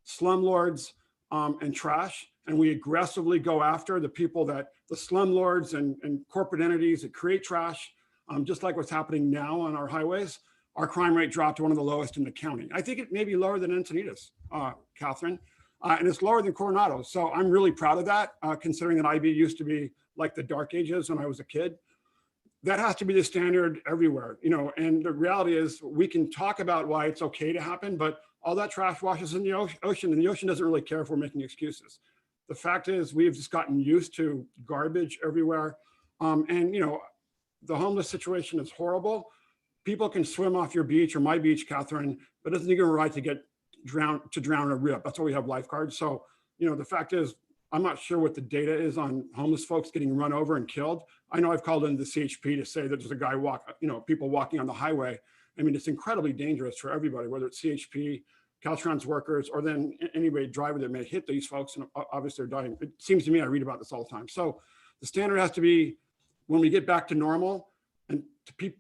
slumlords, and trash. And we aggressively go after the people the slumlords and corporate entities that create trash, just like what's happening now on our highways. Our crime rate dropped to one of the lowest in the county. I think it may be lower than Encinitas, Catherine, and it's lower than Coronado. So I'm really proud of that, considering that IB used to be like the dark ages when I was a kid. That has to be the standard everywhere, and the reality is we can talk about why it's okay to happen, but all that trash washes in the ocean, and the ocean doesn't really care if we're making excuses. The fact is we've just gotten used to garbage everywhere. The homeless situation is horrible. People can swim off your beach or my beach, Catherine, but it doesn't give them a right to get drown in a rip. That's why we have lifeguards. So, the fact is, I'm not sure what the data is on homeless folks getting run over and killed. I know I've called into the CHP to say that there's a guy people walking on the highway. I mean, it's incredibly dangerous for everybody, whether it's CHP, Caltrans workers, or then anybody driver that may hit these folks, and obviously they're dying. It seems to me, I read about this all the time. So the standard has to be, when we get back to normal, and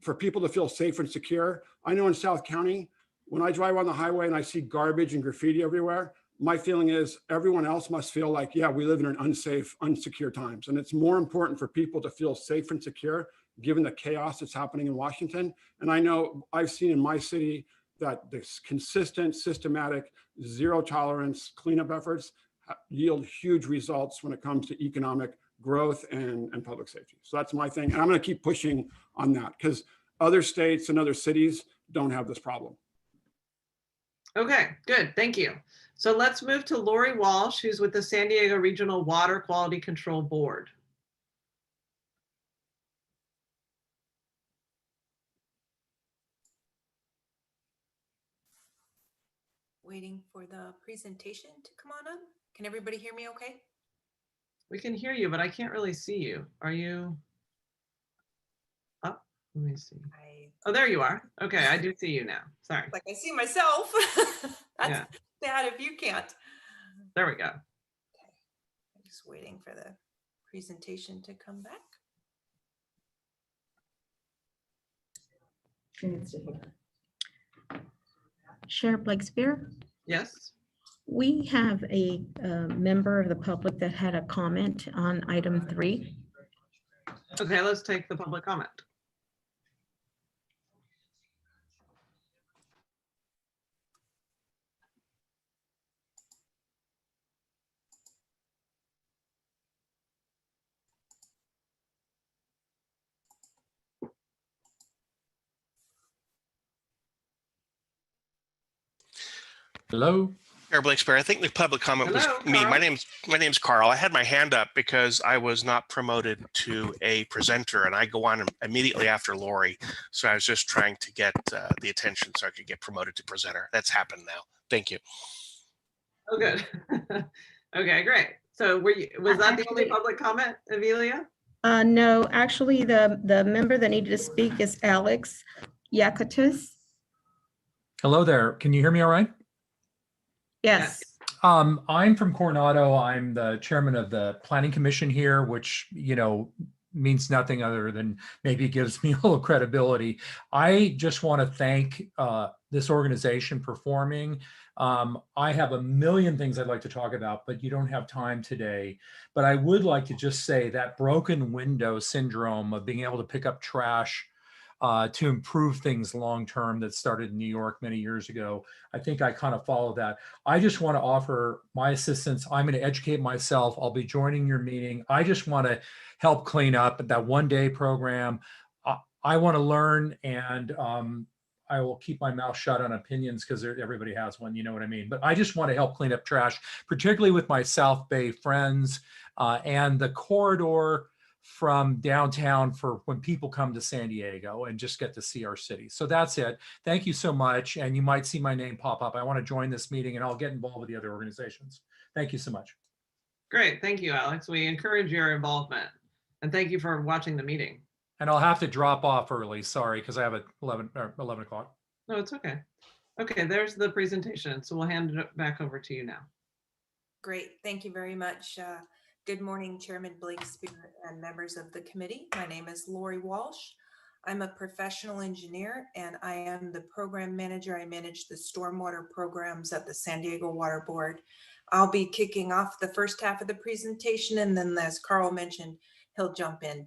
for people to feel safe and secure. I know in South County, when I drive on the highway and I see garbage and graffiti everywhere, my feeling is everyone else must feel like, yeah, we live in an unsafe, unsecure times. And it's more important for people to feel safe and secure, given the chaos that's happening in Washington. And I know I've seen in my city that this consistent, systematic, zero tolerance cleanup efforts yield huge results when it comes to economic growth and public safety. So that's my thing. And I'm going to keep pushing on that because other states and other cities don't have this problem. Okay, good. Thank you. So let's move to Lori Walsh, who's with the San Diego Regional Water Quality Control Board. Waiting for the presentation to come on up. Can everybody hear me okay? We can hear you, but I can't really see you. Are you? Oh, let me see. Oh, there you are. Okay, I do see you now. Sorry. Like I see myself. That's Yeah. sad if you can't. There we go. Okay. I'm just waiting for the presentation to come back. Chair Blakespear, Yes. we have a member of the public that had a comment on item 3. Okay, let's take the public comment. Hello. Mayor Blakespeare, I think the public comment was Hello, me. Carl. My name's Carl. I had my hand up because I was not promoted to a presenter, and I go on immediately after Lori. So I was just trying to get the attention so I could get promoted to presenter. That's happened now. Thank you. Oh, good. Okay, great. So was that the only public comment, Amelia? No, actually, the member that needed to speak is Alex Yakutis. Hello there. Can you hear me all right? Yes. I'm from Coronado. I'm the chairman of the Planning Commission here, which, means nothing other than maybe gives me a little credibility. I just want to thank this organization for forming. I have a million things I'd like to talk about, but you don't have time today. But I would like to just say that broken window syndrome of being able to pick up trash to improve things long-term that started in New York many years ago. I think I kind of follow that. I just want to offer my assistance. I'm going to educate myself. I'll be joining your meeting. I just want to help clean up that one-day program. I want to learn, and I will keep my mouth shut on opinions because everybody has one, you know what I mean? But I just want to help clean up trash, particularly with my South Bay friends and the corridor from downtown for when people come to San Diego and just get to see our city. So that's it. Thank you so much. And you might see my name pop up. I want to join this meeting and I'll get involved with the other organizations. Thank you so much. Great. Thank you, Alex. We encourage your involvement. And thank you for watching the meeting. And I'll have to drop off early. Sorry, because I have at 11 o'clock. No, it's okay. Okay, there's the presentation. So we'll hand it back over to you now. Great. Thank you very much, Good morning, Chairman Blake Spear and members of the committee. My name is Lori Walsh. I'm a professional engineer and I am the program manager. I manage the stormwater programs at the San Diego Water Board. I'll be kicking off the first half of the presentation, and then as Carl mentioned, he'll jump in.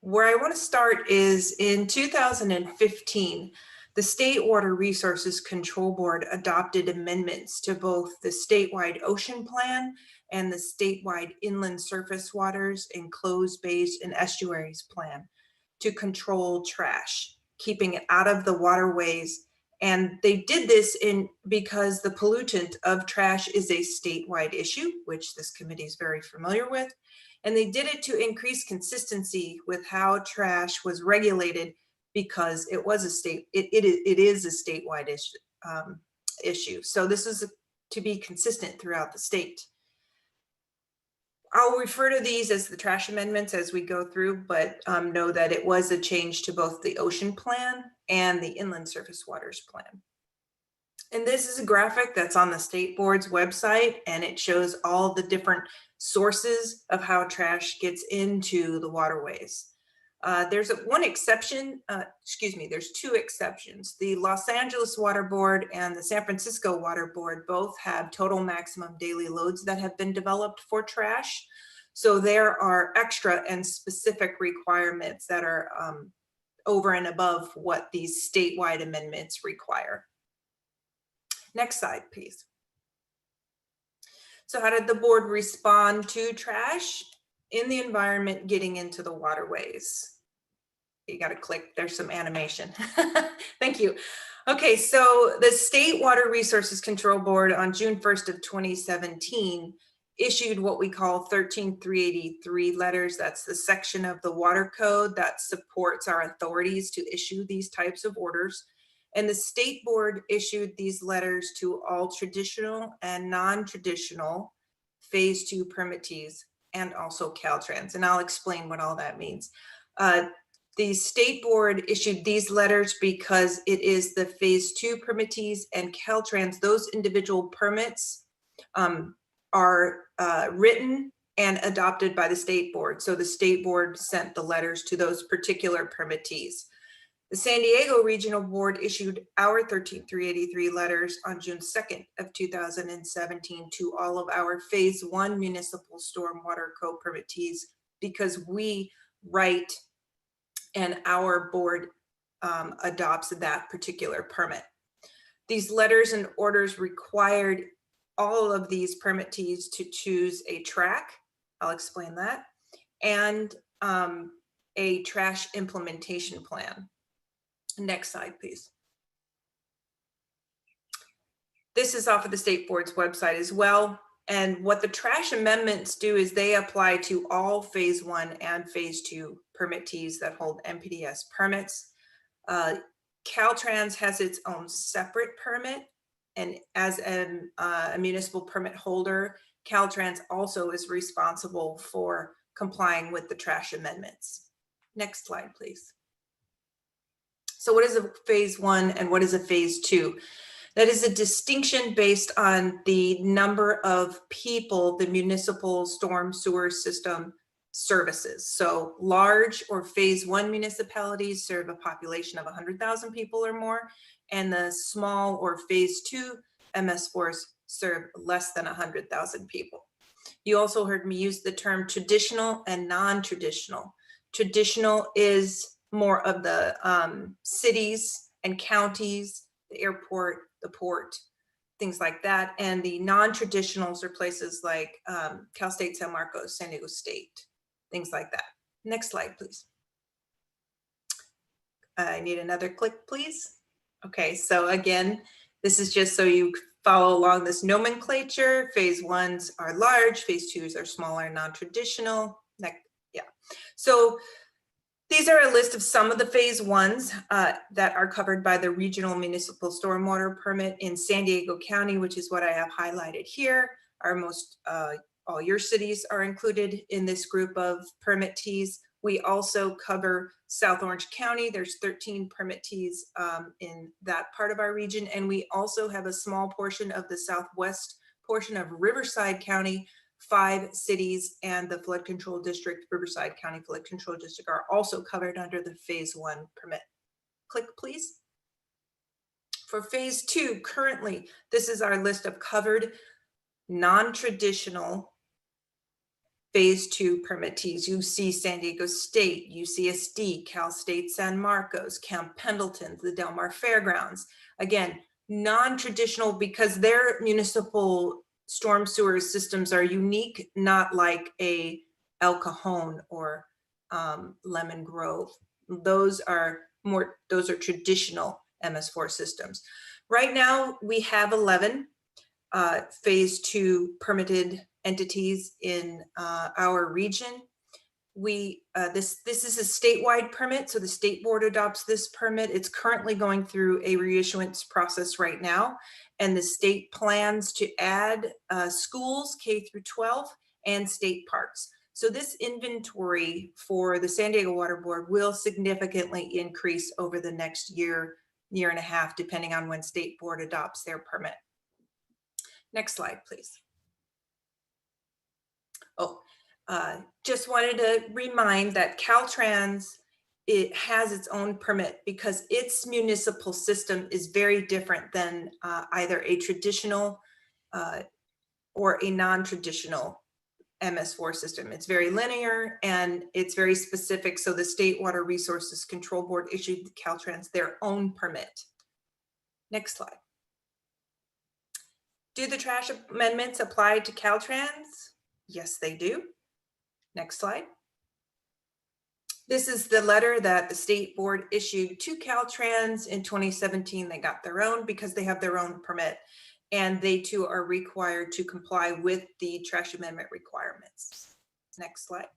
Where I want to start is in 2015, the State Water Resources Control Board adopted amendments to both the statewide ocean plan and the statewide inland surface waters, enclosed bays, and estuaries plan to control trash, keeping it out of the waterways. And they did this because the pollutant of trash is a statewide issue, which this committee is very familiar with. And they did it to increase consistency with how trash was regulated, because it was it is a statewide issue. So this is to be consistent throughout the state. I'll refer to these as the trash amendments as we go through, but know that it was a change to both the ocean plan and the inland surface waters plan. And this is a graphic that's on the state board's website, and it shows all the different sources of how trash gets into the waterways. There's one exception, there's two exceptions. The Los Angeles Water Board and the San Francisco Water Board both have total maximum daily loads that have been developed for trash. So there are extra and specific requirements that are over and above what these statewide amendments require. Next slide, please. So how did the board respond to trash in the environment getting into the waterways? You got to click, there's some animation. Thank you. Okay, so the State Water Resources Control Board on June 1st of 2017 issued what we call 13383 letters. That's the section of the water code that supports our authorities to issue these types of orders. And the state board issued these letters to all traditional and non-traditional phase 2 permittees and also Caltrans. And I'll explain what all that means. The state board issued these letters because it is the phase 2 permittees and Caltrans, those individual permits are written and adopted by the state board. So the state board sent the letters to those particular permittees. The San Diego Regional Board issued our 13383 letters on June 2nd of 2017 to all of our phase 1 municipal stormwater co-permittees, because we write and our board adopts that particular permit. These letters and orders required all of these permittees to choose a track, I'll explain that, and a trash implementation plan. Next slide, please. This is off of the state board's website as well. And what the trash amendments do is they apply to all phase 1 and phase 2 permittees that hold NPDES permits. Caltrans has its own separate permit, and as a municipal permit holder, Caltrans also is responsible for complying with the trash amendments. Next slide, please. So what is a phase 1 and what is a phase 2? That is a distinction based on the number of people the municipal storm sewer system services. So large or phase 1 municipalities serve a population of 100,000 people or more, and the small or phase 2 MS4s serve less than 100,000 people. You also heard me use the term traditional and non-traditional. Traditional is more of the cities and counties, the airport, the port, things like that. And the non-traditionals are places like Cal State San Marcos, San Diego State, things like that. Next slide, please. I need another click, please. Okay, so again, this is just so you follow along this nomenclature. Phase 1s are large, phase 2s are smaller, non-traditional. Yeah, so these are a list of some of the phase 1s that are covered by the regional municipal stormwater permit in San Diego County, which is what I have highlighted here. Our most, all your cities are included in this group of permittees. We also cover South Orange County. There's 13 permittees in that part of our region. And we also have a small portion of the Southwest portion of Riverside County, 5 cities, and the flood control district, Riverside County Flood Control District, are also covered under the phase 1 permit. Click, please. For phase 2, currently, this is our list of covered non-traditional phase 2 permittees. You see San Diego State, UCSD, Cal State San Marcos, Camp Pendleton, the Del Mar Fairgrounds. Again, non-traditional because their municipal storm sewer systems are unique, not like a El Cajon or Lemon Grove. Those are traditional MS4 systems. Right now, we have 11 phase 2 permitted entities in our region. This is a statewide permit, so the state board adopts this permit. It's currently going through a reissuance process right now, and the state plans to add schools K through 12 and state parks. So this inventory for the San Diego Water Board will significantly increase over the next year and a half, depending on when state board adopts their permit. Next slide, please. Just wanted to remind that Caltrans, it has its own permit because its municipal system is very different than either a traditional or a non-traditional MS4 system. It's very linear and it's very specific. So the State Water Resources Control Board issued Caltrans their own permit. Next slide. Do the trash amendments apply to Caltrans? Yes, they do. Next slide. This is the letter that the state board issued to Caltrans in 2017. They got their own because they have their own permit, and they too are required to comply with the trash amendment requirements. Next slide.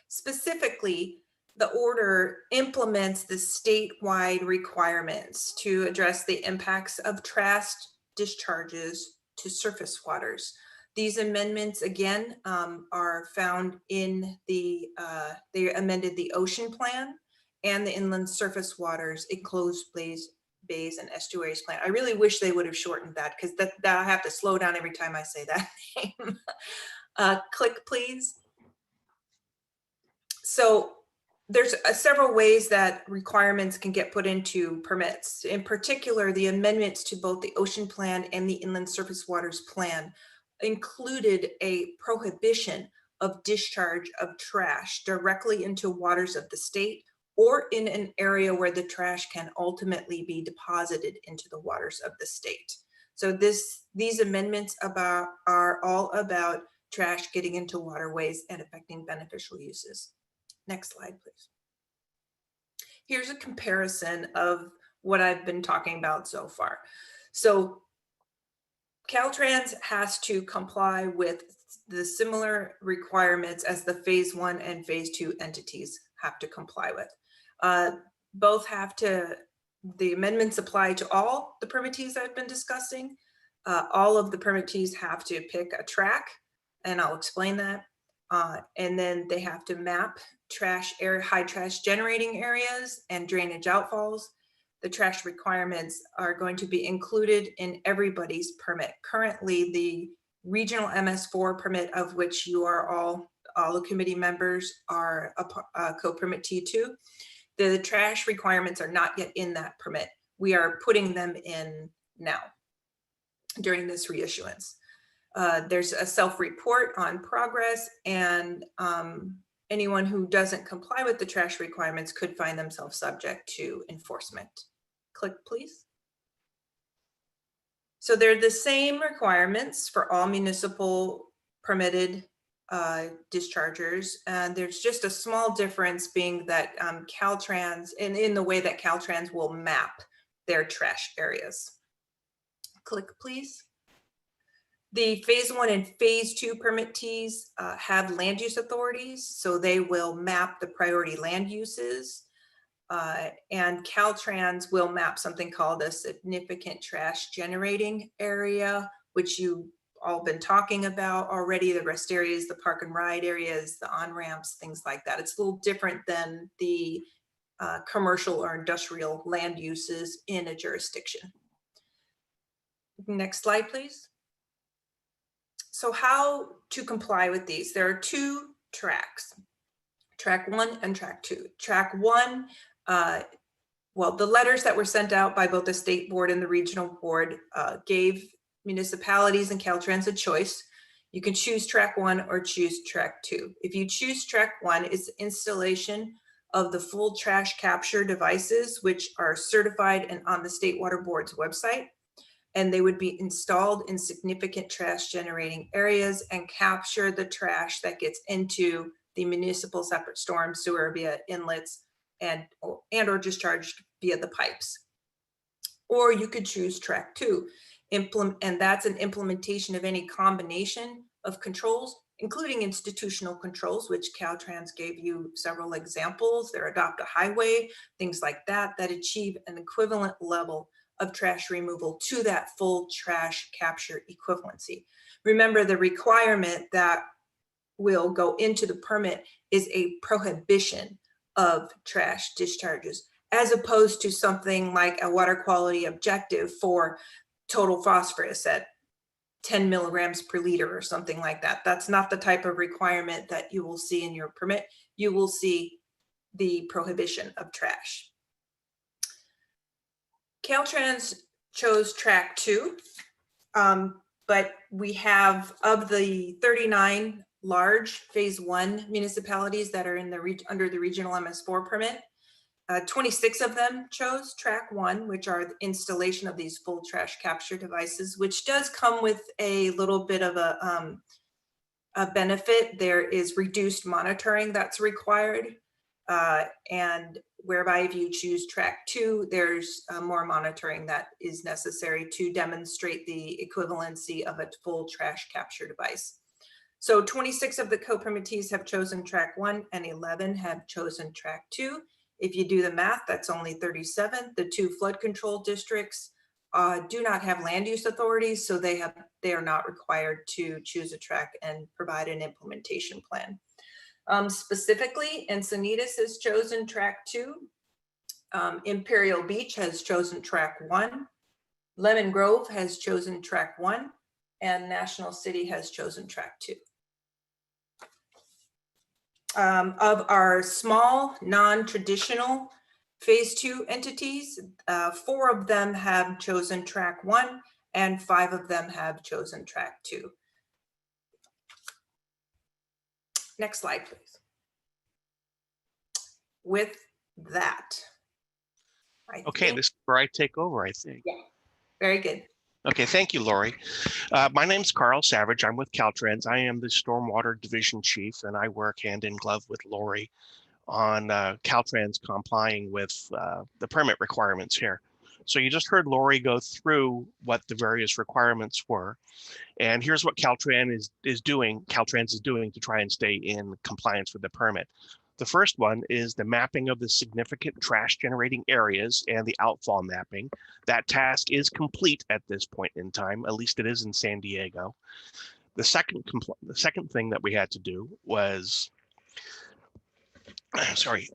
Specifically, the order implements the statewide requirements to address the impacts of trash discharges to surface waters. These amendments, again, are found in the, they amended the ocean plan and the inland surface waters, enclosed bays and estuaries plan. I really wish they would have shortened that because that I have to slow down every time I say that name. Click, please. So there's several ways that requirements can get put into permits. In particular, the amendments to both the ocean plan and the inland surface waters plan included a prohibition of discharge of trash directly into waters of the state or in an area where the trash can ultimately be deposited into the waters of the state. So these amendments are all about trash getting into waterways and affecting beneficial uses. Next slide, please. Here's a comparison of what I've been talking about so far. So Caltrans has to comply with the similar requirements as the phase 1 and phase 2 entities have to comply with. Both have to, the amendments apply to all the permittees I've been discussing. All of the permittees have to pick a track, and I'll explain that. And then they have to map high trash generating areas and drainage outfalls. The trash requirements are going to be included in everybody's permit. Currently, the regional MS4 permit, of which you are all the committee members are a co-permittee to, the trash requirements are not yet in that permit. We are putting them in now during this reissuance. There's a self-report on progress, and anyone who doesn't comply with the trash requirements could find themselves subject to enforcement. Click, please. So they're the same requirements for all municipal permitted dischargers, and there's just a small difference being that Caltrans, in the way that Caltrans will map their trash areas. Click, please. The phase 1 and phase 2 permittees have land use authorities, so they will map the priority land uses. And Caltrans will map something called a significant trash generating area, which you all been talking about already, the rest areas, the park and ride areas, the on-ramps, things like that. It's a little different than the commercial or industrial land uses in a jurisdiction. Next slide, please. So how to comply with these? There are two tracks, track 1 and track 2. Track 1, well, the letters that were sent out by both the state board and the regional board gave municipalities and Caltrans a choice. You can choose track 1 or choose track 2. If you choose track 1, it's installation of the full trash capture devices, which are certified and on the State Water Board's website. And they would be installed in significant trash generating areas and capture the trash that gets into the municipal separate storm sewer via inlets and or discharged via the pipes. Or you could choose track 2, and that's an implementation of any combination of controls, including institutional controls, which Caltrans gave you several examples. Their Adopt a Highway, things like that, that achieve an equivalent level of trash removal to that full trash capture equivalency. Remember, the requirement that will go into the permit is a prohibition of trash discharges, as opposed to something like a water quality objective for total phosphorus at 10 milligrams per liter or something like that. That's not the type of requirement that you will see in your permit. You will see the prohibition of trash. Caltrans chose track 2, but we have, of the 39 large phase 1 municipalities that are in the under the regional MS4 permit, 26 of them chose track 1, which are the installation of these full trash capture devices, which does come with a little bit of a benefit. There is reduced monitoring that's required, and whereby if you choose track 2, there's more monitoring that is necessary to demonstrate the equivalency of a full trash capture device. So 26 of the co-permittees have chosen track 1 and 11 have chosen track 2. If you do the math, that's only 37. The 2 flood control districts do not have land use authorities, so they are not required to choose a track and provide an implementation plan. Specifically, Encinitas has chosen track 2. Imperial Beach has chosen track 1. Lemon Grove has chosen track 1, and National City has chosen track 2. Of our small, non-traditional phase 2 entities, 4 of them have chosen track 1 and 5 of them have chosen track 2. Next slide, please. With that. Okay, this is where I take over, I think. Yeah, very good. Okay, thank you, Lori. My name's Carl Savage. I'm with Caltrans. I am the Stormwater Division Chief, and I work hand in glove with Lori on Caltrans complying with the permit requirements here. So you just heard Lori go through what the various requirements were. And here's what Caltrans is doing to try and stay in compliance with the permit. The first one is the mapping of the significant trash generating areas and the outfall mapping. That task is complete at this point in time, at least it is in San Diego. The second thing that we had to do was,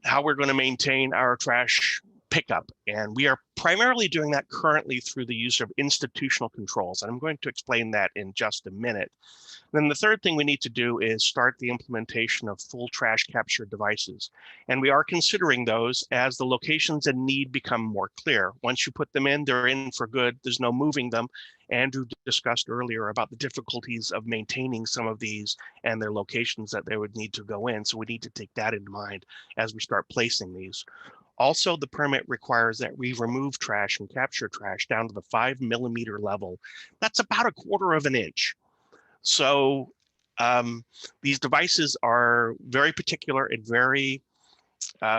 how we're going to maintain our trash pickup. And we are primarily doing that currently through the use of institutional controls. And I'm going to explain that in just a minute. Then the third thing we need to do is start the implementation of full trash capture devices. And we are considering those as the locations in need become more clear. Once you put them in, they're in for good. There's no moving them. Andrew discussed earlier about the difficulties of maintaining some of these and their locations that they would need to go in. So we need to take that in mind as we start placing these. Also, the permit requires that we remove trash and capture trash down to the 5 millimeter level. That's about 1/4 of an inch. So these devices are very particular and very,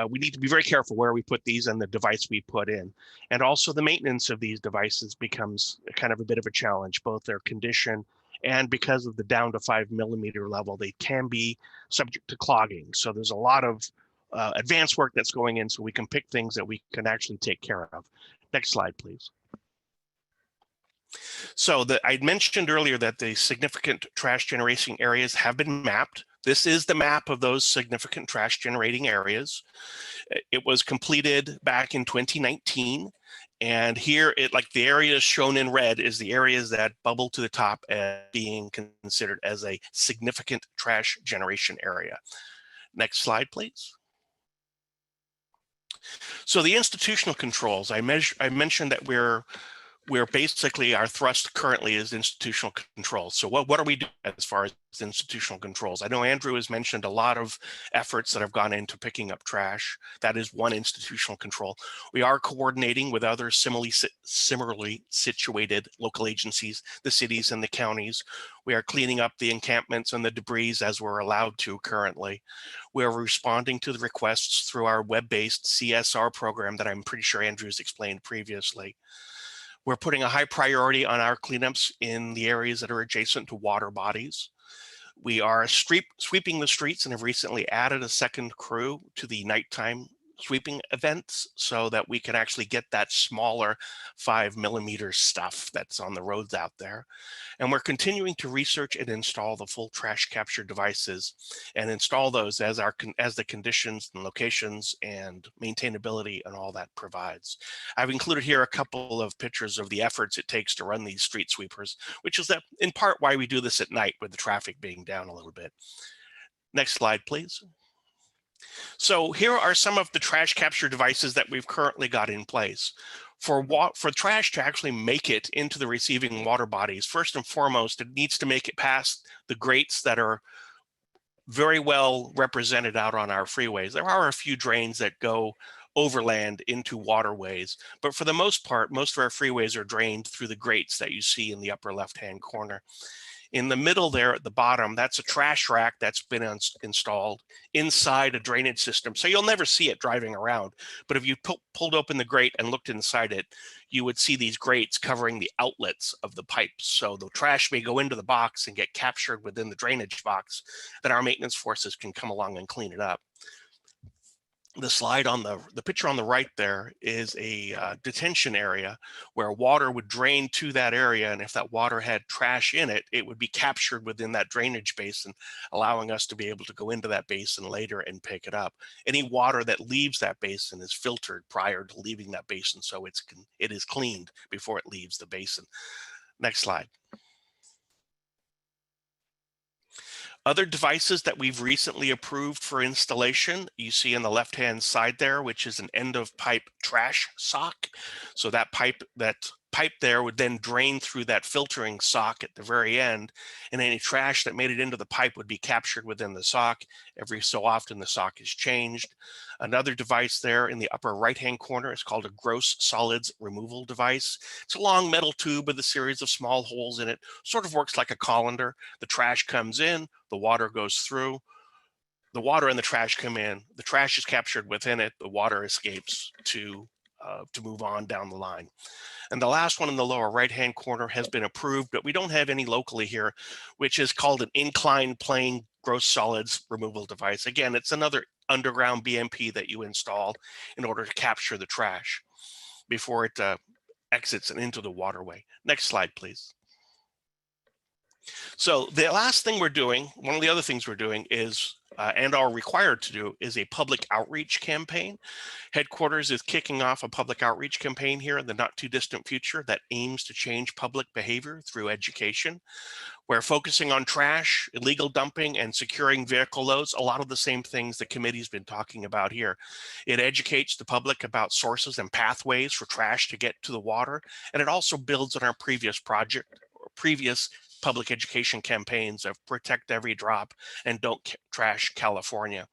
we need to be very careful where we put these and the device we put in. And also the maintenance of these devices becomes kind of a bit of a challenge, both their condition and because of the down to 5 millimeter level, they can be subject to clogging. So there's a lot of advanced work that's going in so we can pick things that we can actually take care of. Next slide, please. So I mentioned earlier that the significant trash generating areas have been mapped. This is the map of those significant trash generating areas. It was completed back in 2019. And here, like the areas shown in red is the areas that bubble to the top as being considered as a significant trash generation area. Next slide, please. So the institutional controls, I mentioned that we're basically, our thrust currently is institutional controls. So what are we doing as far as institutional controls? I know Andrew has mentioned a lot of efforts that have gone into picking up trash. That is one institutional control. We are coordinating with other similarly situated local agencies, the cities and the counties. We are cleaning up the encampments and the debris as we're allowed to currently. We are responding to the requests through our web-based CSR program that I'm pretty sure Andrew's explained previously. We're putting a high priority on our cleanups in the areas that are adjacent to water bodies. We are sweeping the streets and have recently added a second crew to the nighttime sweeping events so that we can actually get that smaller 5mm stuff that's on the roads out there. And we're continuing to research and install the full trash capture devices and install those as the conditions and locations and maintainability and all that provides. I've included here a couple of pictures of the efforts it takes to run these street sweepers, which is in part why we do this at night with the traffic being down a little bit. Next slide, please. So here are some of the trash capture devices that we've currently got in place. For trash to actually make it into the receiving water bodies, first and foremost, it needs to make it past the grates that are very well represented out on our freeways. There are a few drains that go overland into waterways, but for the most part, most of our freeways are drained through the grates that you see in the upper left-hand corner. In the middle there at the bottom, that's a trash rack that's been installed inside a drainage system. So you'll never see it driving around. But if you pulled open the grate and looked inside it, you would see these grates covering the outlets of the pipes. So the trash may go into the box and get captured within the drainage box, then our maintenance forces can come along and clean it up. The slide on the picture on the right there is a detention area where water would drain to that area. And if that water had trash in it, it would be captured within that drainage basin, allowing us to be able to go into that basin later and pick it up. Any water that leaves that basin is filtered prior to leaving that basin. So it is cleaned before it leaves the basin. Next slide. Other devices that we've recently approved for installation, you see on the left-hand side there, which is an end of pipe trash sock. So that pipe there would then drain through that filtering sock at the very end, and any trash that made it into the pipe would be captured within the sock. Every so often the sock is changed. Another device there in the upper right-hand corner is called a gross solids removal device. It's a long metal tube with a series of small holes in it, sort of works like a colander. The trash comes in, the water goes through, the water and the trash come in, the trash is captured within it, the water escapes to move on down the line. And the last one in the lower right-hand corner has been approved, but we don't have any locally here, which is called an inclined plane gross solids removal device. Again, it's another underground BMP that you install in order to capture the trash before it exits and into the waterway. Next slide, please. So the last thing we're doing, one of the other things we're doing is, and are required to do, is a public outreach campaign. Headquarters is kicking off a public outreach campaign here in the not too distant future that aims to change public behavior through education. We're focusing on trash, illegal dumping, and securing vehicle loads, a lot of the same things the committee's been talking about here. It educates the public about sources and pathways for trash to get to the water, and it also builds on our previous public education campaigns of Protect Every Drop and Don't Trash California.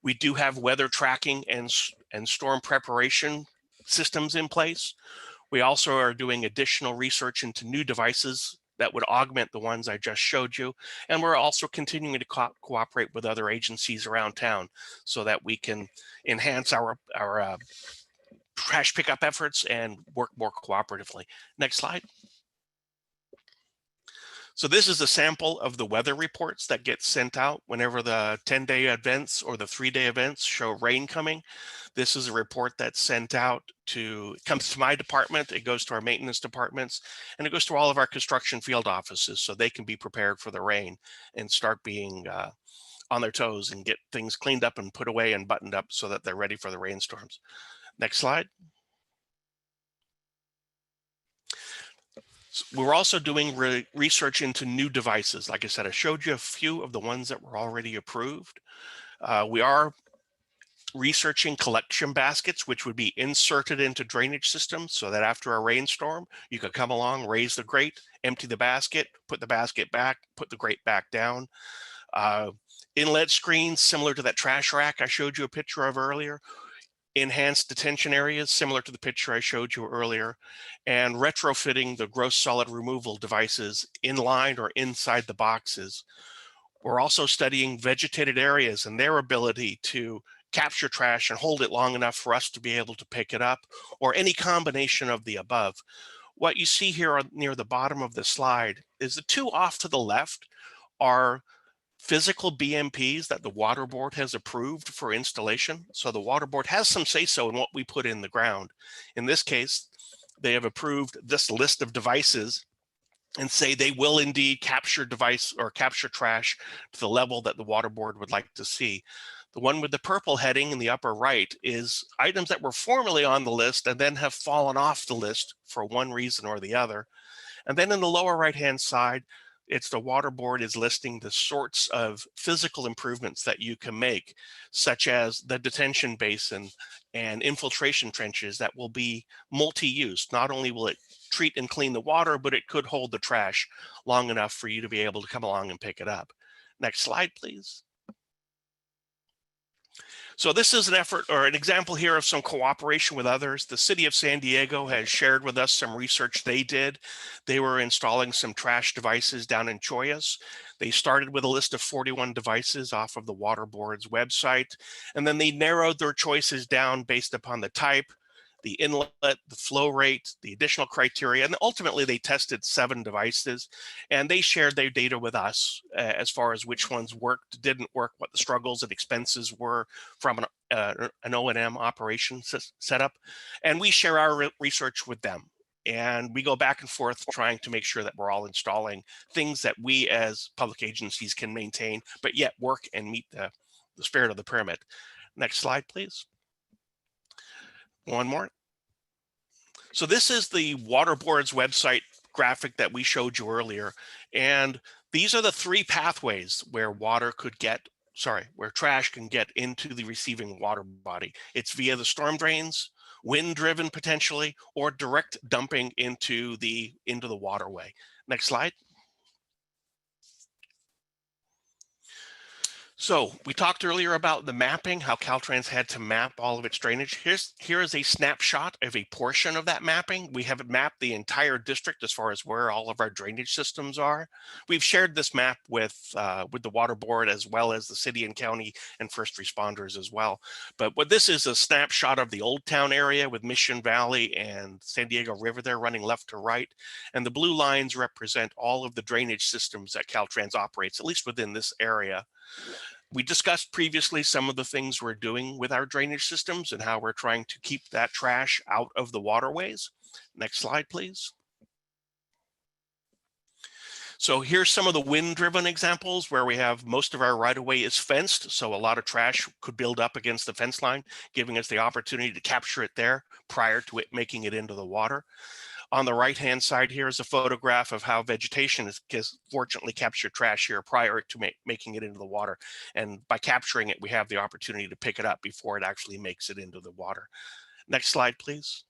We do have weather tracking and storm preparation systems in place. We also are doing additional research into new devices that would augment the ones I just showed you. And we're also continuing to cooperate with other agencies around town so that we can enhance our trash pickup efforts and work more cooperatively. Next slide. So this is a sample of the weather reports that get sent out whenever the 10-day events or the 3-day events show rain coming. This is a report that's sent out it comes to my department, it goes to our maintenance departments, and it goes to all of our construction field offices so they can be prepared for the rain and start being on their toes and get things cleaned up and put away and buttoned up so that they're ready for the rainstorms. Next slide. We're also doing research into new devices. Like I said, I showed you a few of the ones that were already approved. We are researching collection baskets, which would be inserted into drainage systems so that after a rainstorm, you could come along, raise the grate, empty the basket, put the basket back, put the grate back down. Inlet screens similar to that trash rack I showed you a picture of earlier. Enhanced detention areas similar to the picture I showed you earlier, and retrofitting the gross solid removal devices in line or inside the boxes. We're also studying vegetated areas and their ability to capture trash and hold it long enough for us to be able to pick it up, or any combination of the above. What you see here near the bottom of the slide is the two off to the left are physical BMPs that the water board has approved for installation. So the water board has some say-so in what we put in the ground. In this case, they have approved this list of devices and say they will indeed capture trash to the level that the water board would like to see. The one with the purple heading in the upper right is items that were formerly on the list and then have fallen off the list for one reason or the other. And then in the lower right-hand side, it's the water board is listing the sorts of physical improvements that you can make, such as the detention basin and infiltration trenches that will be multi-use. Not only will it treat and clean the water, but it could hold the trash long enough for you to be able to come along and pick it up. Next slide, please. So this is an effort or an example here of some cooperation with others. The city of San Diego has shared with us some research they did. They were installing some trash devices down in Choyas. They started with a list of 41 devices off of the water board's website, and then they narrowed their choices down based upon the type, the inlet, the flow rate, the additional criteria, and ultimately they tested 7 devices, and they shared their data with us as far as which ones worked, didn't work, what the struggles and expenses were from an O&M operation setup, and we share our research with them. And we go back and forth trying to make sure that we're all installing things that we as public agencies can maintain, but yet work and meet the spirit of the permit. Next slide, please. One more. So this is the water board's website graphic that we showed you earlier. And these are the 3 pathways where where trash can get into the receiving water body. It's via the storm drains, wind driven potentially, or direct dumping into the waterway. Next slide. So we talked earlier about the mapping, how Caltrans had to map all of its drainage. Here is a snapshot of a portion of that mapping. We haven't mapped the entire district as far as where all of our drainage systems are. We've shared this map with the water board as well as the city and county and first responders as well. But what this is a snapshot of the Old Town area with Mission Valley and San Diego River there running left to right. And the blue lines represent all of the drainage systems that Caltrans operates, at least within this area. We discussed previously some of the things we're doing with our drainage systems and how we're trying to keep that trash out of the waterways. Next slide, please. So here's some of the wind-driven examples where we have most of our right-of-way is fenced, so a lot of trash could build up against the fence line, giving us the opportunity to capture it there prior to it making it into the water. On the right-hand side here is a photograph of how vegetation has fortunately captured trash here prior to making it into the water. And by capturing it, we have the opportunity to pick it up before it actually makes it into the water. Next slide, please.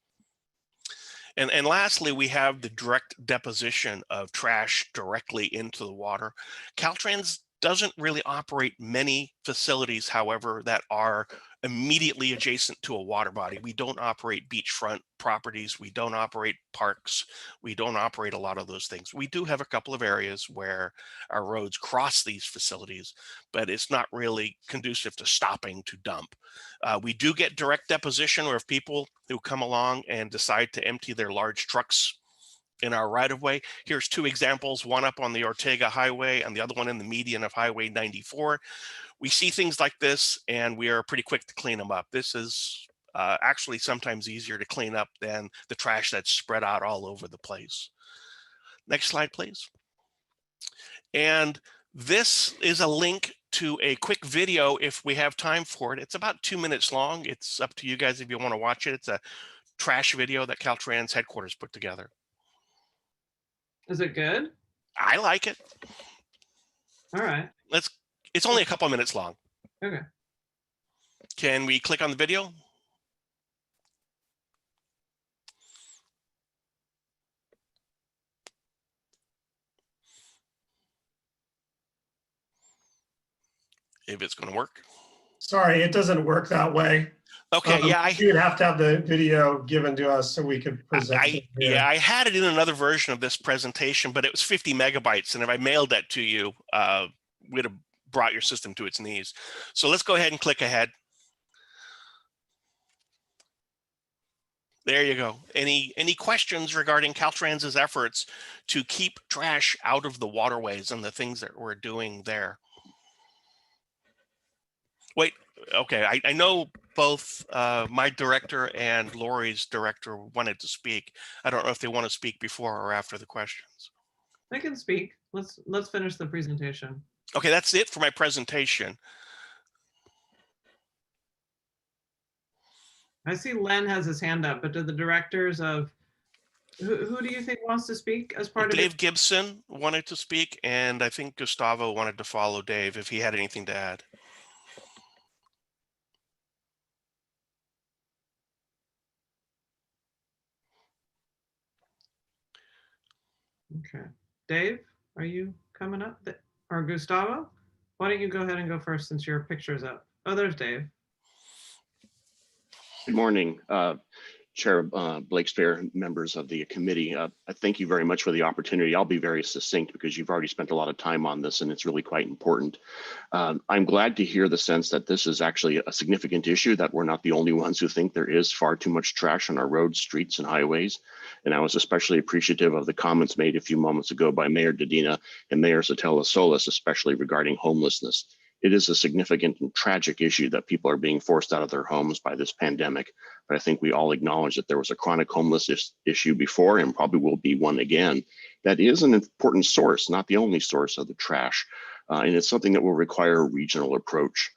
And lastly, we have the direct deposition of trash directly into the water. Caltrans doesn't really operate many facilities, however, that are immediately adjacent to a water body. We don't operate beachfront properties. We don't operate parks. We don't operate a lot of those things. We do have a couple of areas where our roads cross these facilities, but it's not really conducive to stopping to dump. We do get direct deposition, or if people who come along and decide to empty their large trucks in our right-of-way. Here's 2 examples, one up on the Ortega Highway and the other one in the median of Highway 94. We see things like this and we are pretty quick to clean them up. This is actually sometimes easier to clean up than the trash that's spread out all over the place. Next slide, please. And this is a link to a quick video if we have time for it. It's about 2 minutes long. It's up to you guys if you want to watch it. It's a trash video that Caltrans headquarters put together. Is it good? I like it. All right. It's only a couple of minutes long. Okay. Can we click on the video? If it's going to work. Sorry, it doesn't work that way. Okay, yeah, You would have to have the video given to us so we could present it here. yeah, I had it in another version of this presentation, but it was 50 megabytes, and if I mailed that to you, we'd have brought your system to its knees. So let's go ahead and click ahead. There you go. Any questions regarding Caltrans's efforts to keep trash out of the waterways and the things that we're doing there? Wait, okay, I know both my director and Lori's director wanted to speak. I don't know if they want to speak before or after the questions. I can speak. Let's finish the presentation. Okay, that's it for my presentation. I see Len has his hand up, but do the directors of who do you think wants to speak as part of Dave it? Gibson wanted to speak, and I think Gustavo wanted to follow Dave if he had anything to add. Okay. Dave, are you coming up? Or Gustavo? Why don't you go ahead and go first since your picture's up? Oh, there's Dave. Good morning, Chair Blakespeare, members of the committee. I thank you very much for the opportunity. I'll be very succinct because you've already spent a lot of time on this and it's really quite important. I'm glad to hear the sense that this is actually a significant issue, that we're not the only ones who think there is far too much trash on our roads, streets, and highways. And I was especially appreciative of the comments made a few moments ago by Mayor Dedina and Mayor Sotelo-Solis, especially regarding homelessness. It is a significant and tragic issue that people are being forced out of their homes by this pandemic. But I think we all acknowledge that there was a chronic homeless issue before and probably will be one again. That is an important source, not the only source of the trash. And it's something that will require a regional approach.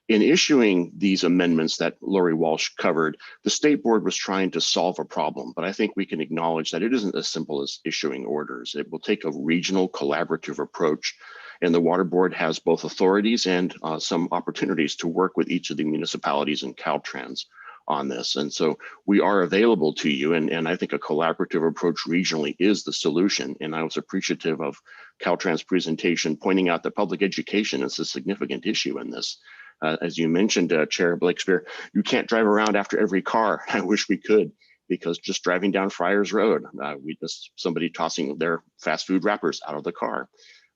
In issuing these amendments that Lori Walsh covered, the state board was trying to solve a problem, but I think we can acknowledge that it isn't as simple as issuing orders. It will take a regional collaborative approach. And the water board has both authorities and some opportunities to work with each of the municipalities and Caltrans on this. And so we are available to you. And I think a collaborative approach regionally is the solution. And I was appreciative of Caltrans' presentation pointing out that public education is a significant issue in this. As you mentioned, Chair Blakespeare, you can't drive around after every car. I wish we could, because just driving down Friars Road, we just somebody tossing their fast food wrappers out of the car.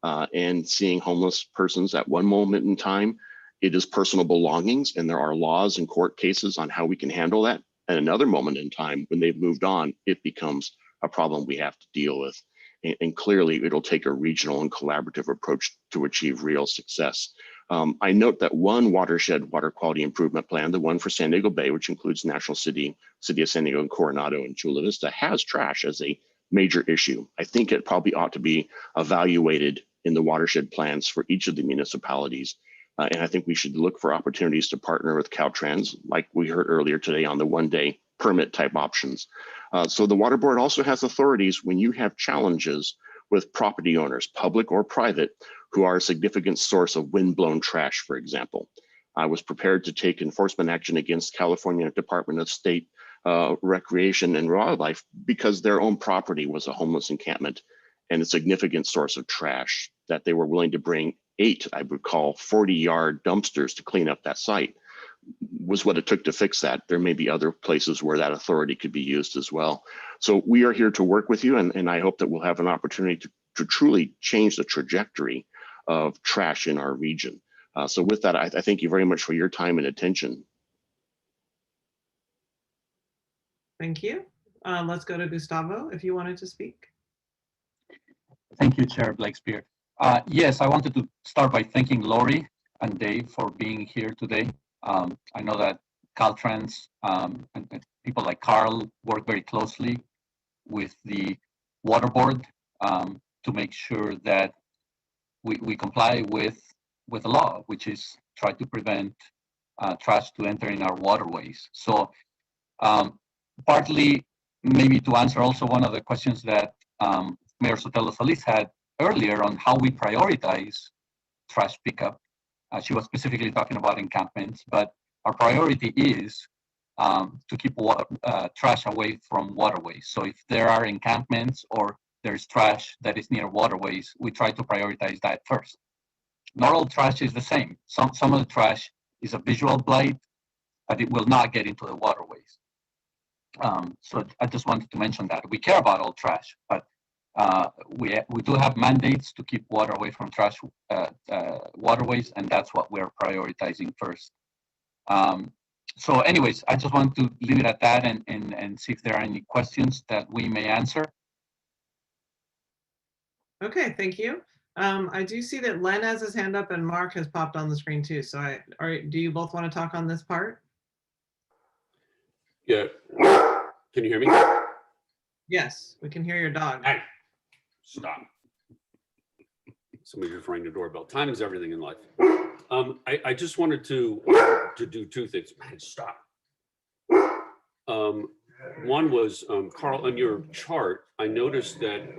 And seeing homeless persons at one moment in time, it is personal belongings, and there are laws and court cases on how we can handle that. At another moment in time, when they've moved on, it becomes a problem we have to deal with. And clearly, it'll take a regional and collaborative approach to achieve real success. I note that one watershed water quality improvement plan, the one for San Diego Bay, which includes National City of San Diego and Coronado and Chula Vista, has trash as a major issue. I think it probably ought to be evaluated in the watershed plans for each of the municipalities. And I think we should look for opportunities to partner with Caltrans, like we heard earlier today on the one-day permit type options. So the water board also has authorities when you have challenges with property owners, public or private, who are a significant source of windblown trash, for example. I was prepared to take enforcement action against California Department of State Recreation and Wildlife because their own property was a homeless encampment and a significant source of trash, that they were willing to bring 8, I would call 40-yard dumpsters to clean up that site, was what it took to fix that. There may be other places where that authority could be used as well. So we are here to work with you, and I hope that we'll have an opportunity to truly change the trajectory of trash in our region. So with that, I thank you very much for your time and attention. Thank you. Let's go to Gustavo if you wanted to speak. Thank you, Chair Blakespeare. Yes, I wanted to start by thanking Lori and Dave for being here today. I know that Caltrans and people like Carl work very closely with the water board to make sure that we comply with the law, which is try to prevent trash to enter in our waterways. So partly maybe to answer also one of the questions that Mayor Sotelo-Solis had earlier on how we prioritize trash pickup. She was specifically talking about encampments, but our priority is to keep trash away from waterways. So if there are encampments or there's trash that is near waterways, we try to prioritize that first. Not all trash is the same. Some of the trash is a visual blight, but it will not get into the waterways. So I just wanted to mention that. We care about all trash, but we do have mandates to keep water away from trash waterways, and that's what we're prioritizing first. So anyways, I just want to leave it at that and see if there are any questions that we may answer. Okay, thank you. I do see that Len has his hand up and Mark has popped on the screen too. So do you both want to talk on this part? Yeah. Can you hear me? Yes, we can hear your dog. Hey, stop. Somebody's ringing the doorbell. Time is everything in life. I just wanted to do two things. Man, stop. One was, Carl, on your chart, I noticed that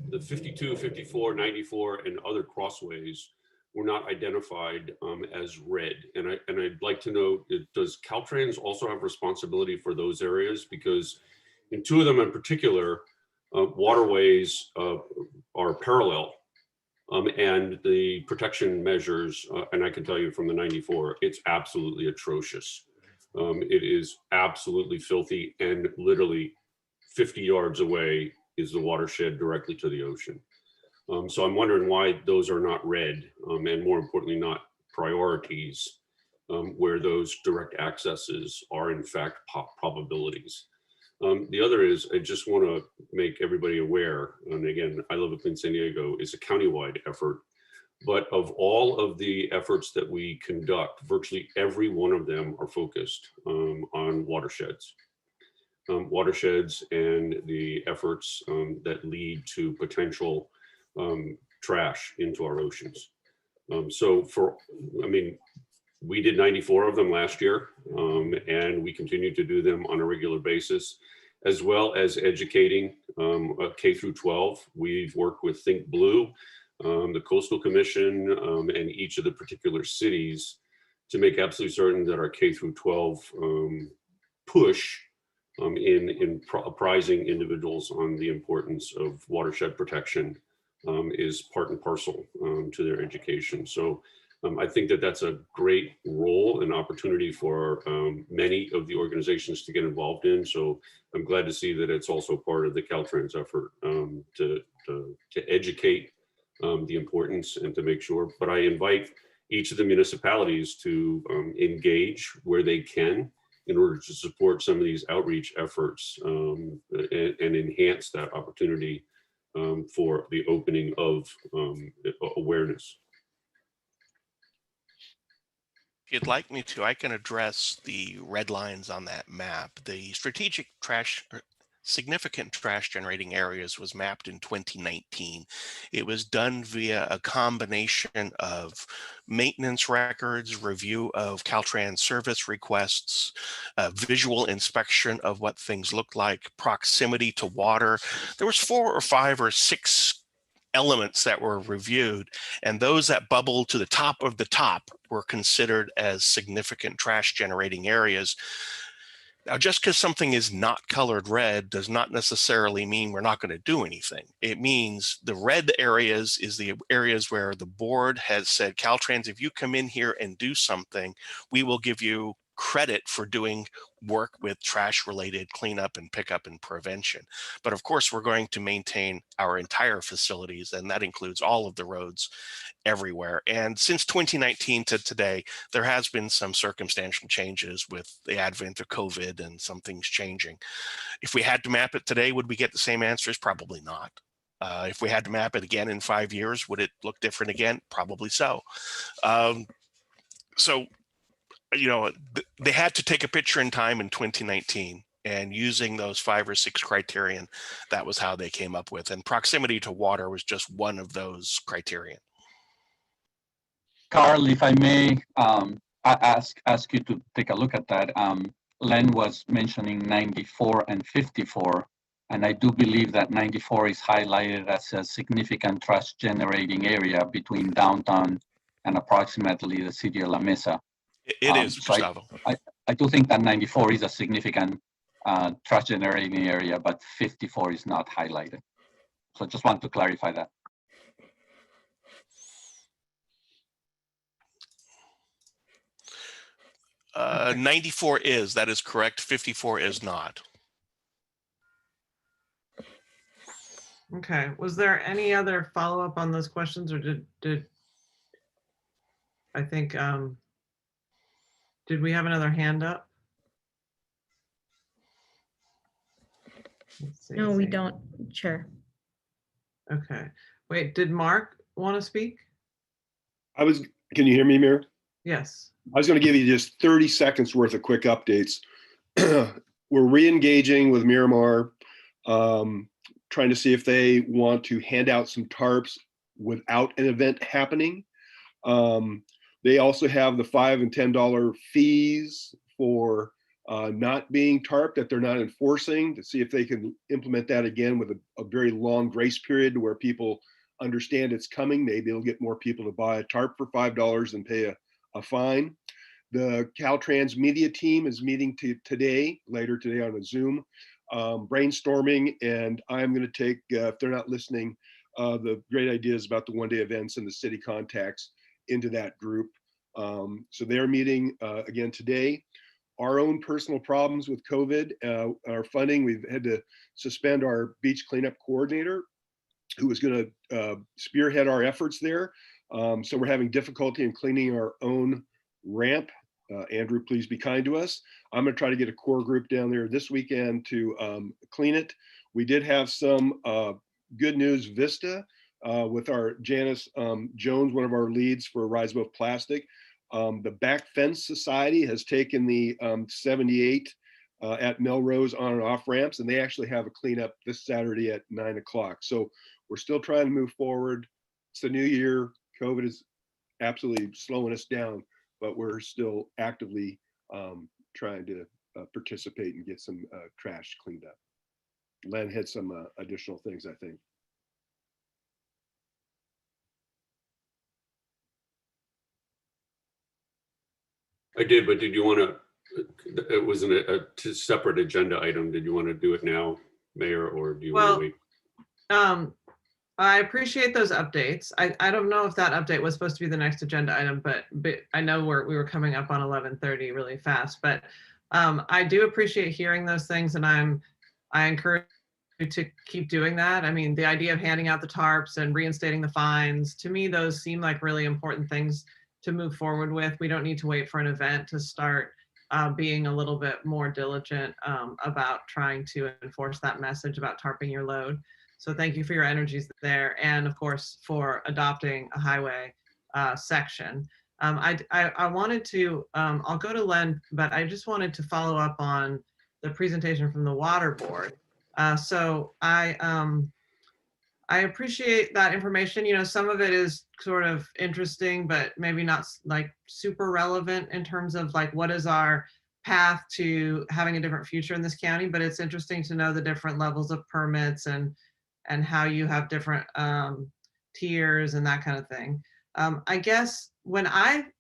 the 52, 54, 94, and other crossways were not identified as red. And I'd like to know, does Caltrans also have responsibility for those areas? Because in two of them in particular, waterways are parallel. And the protection measures, and I can tell you from the 94, it's absolutely atrocious. It is absolutely filthy, and literally 50 yards away is the watershed directly to the ocean. So I'm wondering why those are not red, and more importantly, not priorities, where those direct accesses are in fact probabilities. The other is, I just want to make everybody aware, and again, I Love It Clean San Diego is a countywide effort, but of all of the efforts that we conduct, virtually every one of them are focused on watersheds. Watersheds and the efforts that lead to potential trash into our oceans. We did 94 of them last year, and we continue to do them on a regular basis, as well as educating K through 12. We've worked with Think Blue, the Coastal Commission, and each of the particular cities to make absolutely certain that our K through 12 push in apprising individuals on the importance of watershed protection is part and parcel to their education. So I think that that's a great role and opportunity for many of the organizations to get involved in. So I'm glad to see that it's also part of the Caltrans effort to educate the importance and to make sure. But I invite each of the municipalities to engage where they can in order to support some of these outreach efforts and enhance that opportunity for the opening of awareness. If you'd like me to, I can address the red lines on that map. The strategic significant trash generating areas was mapped in 2019. It was done via a combination of maintenance records, review of Caltrans service requests, visual inspection of what things looked like, proximity to water. There was 4 or 5 or 6 elements that were reviewed, and those that bubbled to the top of the top were considered as significant trash generating areas. Now, just because something is not colored red does not necessarily mean we're not going to do anything. It means the red areas is the areas where the board has said, Caltrans, if you come in here and do something, we will give you credit for doing work with trash related cleanup and pickup and prevention. But of course, we're going to maintain our entire facilities, and that includes all of the roads everywhere. And since 2019 to today, there has been some circumstantial changes with the advent of COVID and some things changing. If we had to map it today, would we get the same answers? Probably not. If we had to map it again in 5 years, would it look different again? Probably so. They had to take a picture in time in 2019, and using those 5 or 6 criterion, that was how they came up with. And proximity to water was just one of those criterion. Carl, if I may ask you to take a look at that. Len was mentioning 94 and 54 And I do believe that 94 is highlighted as a significant trash generating area between downtown and approximately the city of La Mesa. It is, So Gustavo. I do think that 94 is a significant trash generating area, but 54 is not highlighted. So just want to clarify that. Uh, 94 is, that is correct. 54 is not. Okay, was there any other follow-up on those questions, or did I think, did we have another hand up? Let's see, No, we don't, Chair. Okay, wait, did Mark want to speak? Can you hear me, Mayor? Yes. I was going to give you just 30 seconds worth of quick updates. We're re-engaging with Miramar, trying to see if they want to hand out some tarps without an event happening. They also have the $5 and $10 fees for not being tarped that they're not enforcing, to see if they can implement that again with a very long grace period where people understand it's coming. Maybe it'll get more people to buy a tarp for $5 and pay a fine. The Caltrans media team is meeting later today on a Zoom, brainstorming, and I'm going to take, if they're not listening, the great ideas about the one-day events and the city contacts into that group. So they're meeting again today. Our own personal problems with COVID, our funding, we've had to suspend our beach cleanup coordinator who was going to spearhead our efforts there. So we're having difficulty in cleaning our own ramp. Andrew, please be kind to us. I'm going to try to get a core group down there this weekend to clean it. We did have some good news Vista with our Janice Jones, one of our leads for Rise Above Plastic. The Back Fence Society has taken the 78 at Melrose on and off ramps, and they actually have a cleanup this Saturday at 9 o'clock. So we're still trying to move forward. It's the new year. COVID is absolutely slowing us down, but we're still actively trying to participate and get some trash cleaned up. Len had some additional things, I think. I did, but did you want to, it wasn't a separate agenda item. Did you want to do it now, Mayor, or do you want to wait? I appreciate those updates. I don't know if that update was supposed to be the next agenda item, but I know we were coming up on 11:30 really fast, but I do appreciate hearing those things, and I encourage you to keep doing that. I mean, the idea of handing out the tarps and reinstating the fines, to me, those seem like really important things to move forward with. We don't need to wait for an event to start being a little bit more diligent about trying to enforce that message about tarping your load. So thank you for your energies there. And of course, for adopting a highway section. I wanted to, I'll go to Len, but I just wanted to follow up on the presentation from the Water Board. So I appreciate that information. You know, some of it is sort of interesting, but maybe not like super relevant in terms of like, what is our path to having a different future in this county? But it's interesting to know the different levels of permits and how you have different tiers and that kind of thing. I guess when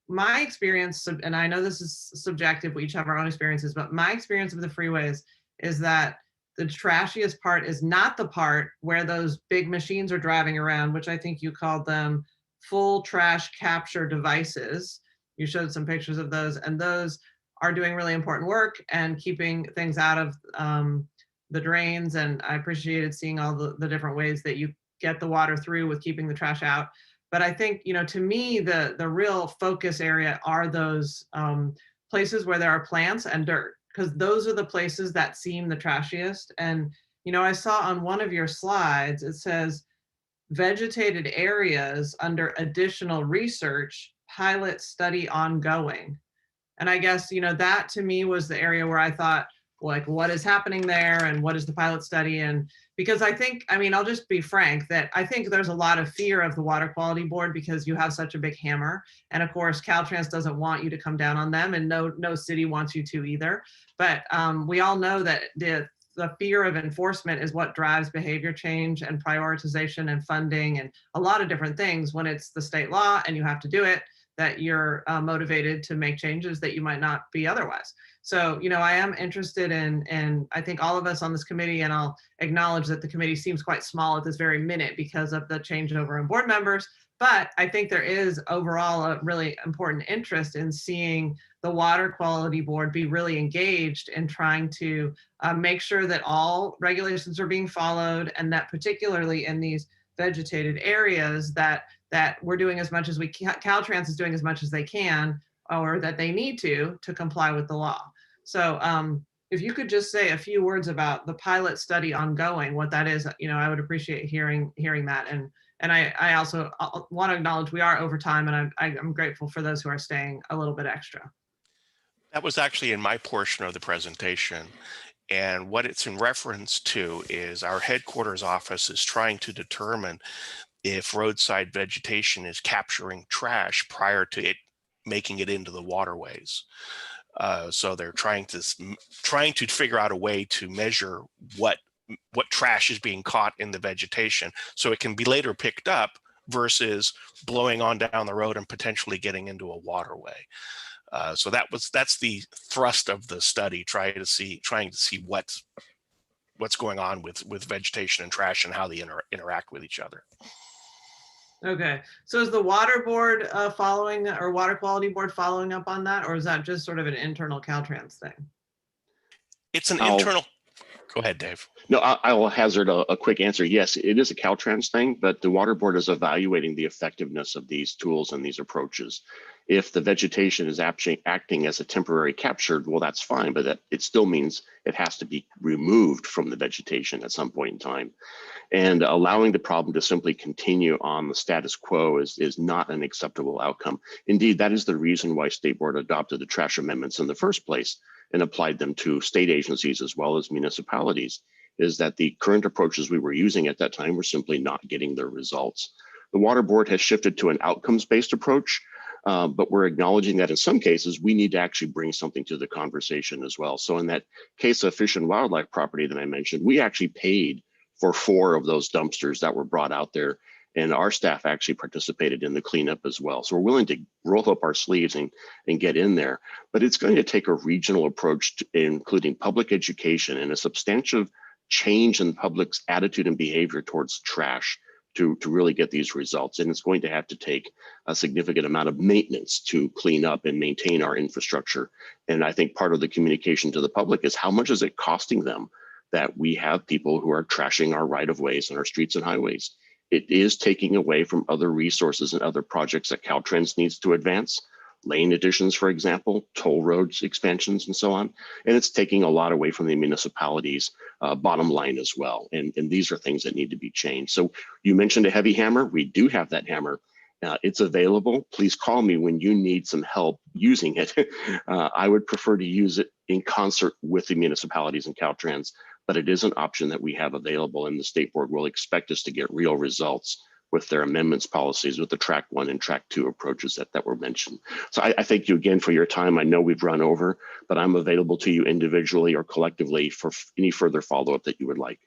my experience, and I know this is subjective, we each have our own experiences, but my experience of the freeways is that the trashiest part is not the part where those big machines are driving around, which I think you called them full trash capture devices. You showed some pictures of those, and those are doing really important work and keeping things out of the drains. And I appreciated seeing all the different ways that you get the water through with keeping the trash out. But I think, you know, to me, the real focus area are those places where there are plants and dirt, because those are the places that seem the trashiest. And, you know, I saw on one of your slides, it says vegetated areas under additional research, pilot study ongoing. And I guess, you know, that to me was the area where I thought, like, what is happening there and what is the pilot study? And because I think, I mean, I'll just be frank that I think there's a lot of fear of the Water Quality Board because you have such a big hammer. And of course, Caltrans doesn't want you to come down on them, and no city wants you to either. But we all know that the the fear of enforcement is what drives behavior change and prioritization and funding and a lot of different things. When it's the state law and you have to do it, that you're motivated to make changes that you might not be otherwise. So, you know, I am interested in, and I think all of us on this committee, and I'll acknowledge that the committee seems quite small at this very minute because of the changeover in board members, but I think there is overall a really important interest in seeing the Water Quality Board be really engaged in trying to make sure that all regulations are being followed, and that particularly in these vegetated areas that we're doing as much as we can, Caltrans is doing as much as they can, or that they need to comply with the law. So if you could just say a few words about the pilot study ongoing, what that is, you know, I would appreciate hearing that. And I also want to acknowledge we are over time, and I'm grateful for those who are staying a little bit extra. That was actually in my portion of the presentation. And what it's in reference to is our headquarters office is trying to determine if roadside vegetation is capturing trash prior to it making it into the waterways. So they're trying to figure out a way to measure what trash is being caught in the vegetation so it can be later picked up versus blowing on down the road and potentially getting into a waterway. So that's the thrust of the study, trying to see what's going on with vegetation and trash and how they interact with each other. Okay, so is the water board following, or water quality board following up on that, or is that just sort of an internal Caltrans thing? It's an internal. Go ahead, Dave. No, I will hazard a quick answer. Yes, it is a Caltrans thing, but the water board is evaluating the effectiveness of these tools and these approaches. If the vegetation is actually acting as a temporary capture, well, that's fine, but it still means it has to be removed from the vegetation at some point in time. And allowing the problem to simply continue on the status quo is not an acceptable outcome. Indeed, that is the reason why State Board adopted the trash amendments in the first place and applied them to state agencies as well as municipalities, is that the current approaches we were using at that time were simply not getting their results. The Water Board has shifted to an outcomes-based approach, but we're acknowledging that in some cases, we need to actually bring something to the conversation as well. So in that case of Fish and Wildlife property that I mentioned, we actually paid for 4 of those dumpsters that were brought out there, and our staff actually participated in the cleanup as well. So we're willing to roll up our sleeves and get in there, but it's going to take a regional approach to, including public education and a substantial change in the public's attitude and behavior towards trash to really get these results. And it's going to have to take a significant amount of maintenance to clean up and maintain our infrastructure. And I think part of the communication to the public is how much is it costing them that we have people who are trashing our right-of-ways and our streets and highways. It is taking away from other resources and other projects that Caltrans needs to advance, lane additions, for example, toll roads expansions and so on. And it's taking a lot away from the municipalities' bottom line as well. And these are things that need to be changed. So you mentioned a heavy hammer. We do have that hammer. It's available. Please call me when you need some help using it. I would prefer to use it in concert with the municipalities and Caltrans, but it is an option that we have available, and the State Board will expect us to get real results with their amendments policies with the track 1 and track 2 approaches that were mentioned. So I thank you again for your time. I know we've run over, but I'm available to you individually or collectively for any further follow-up that you would like.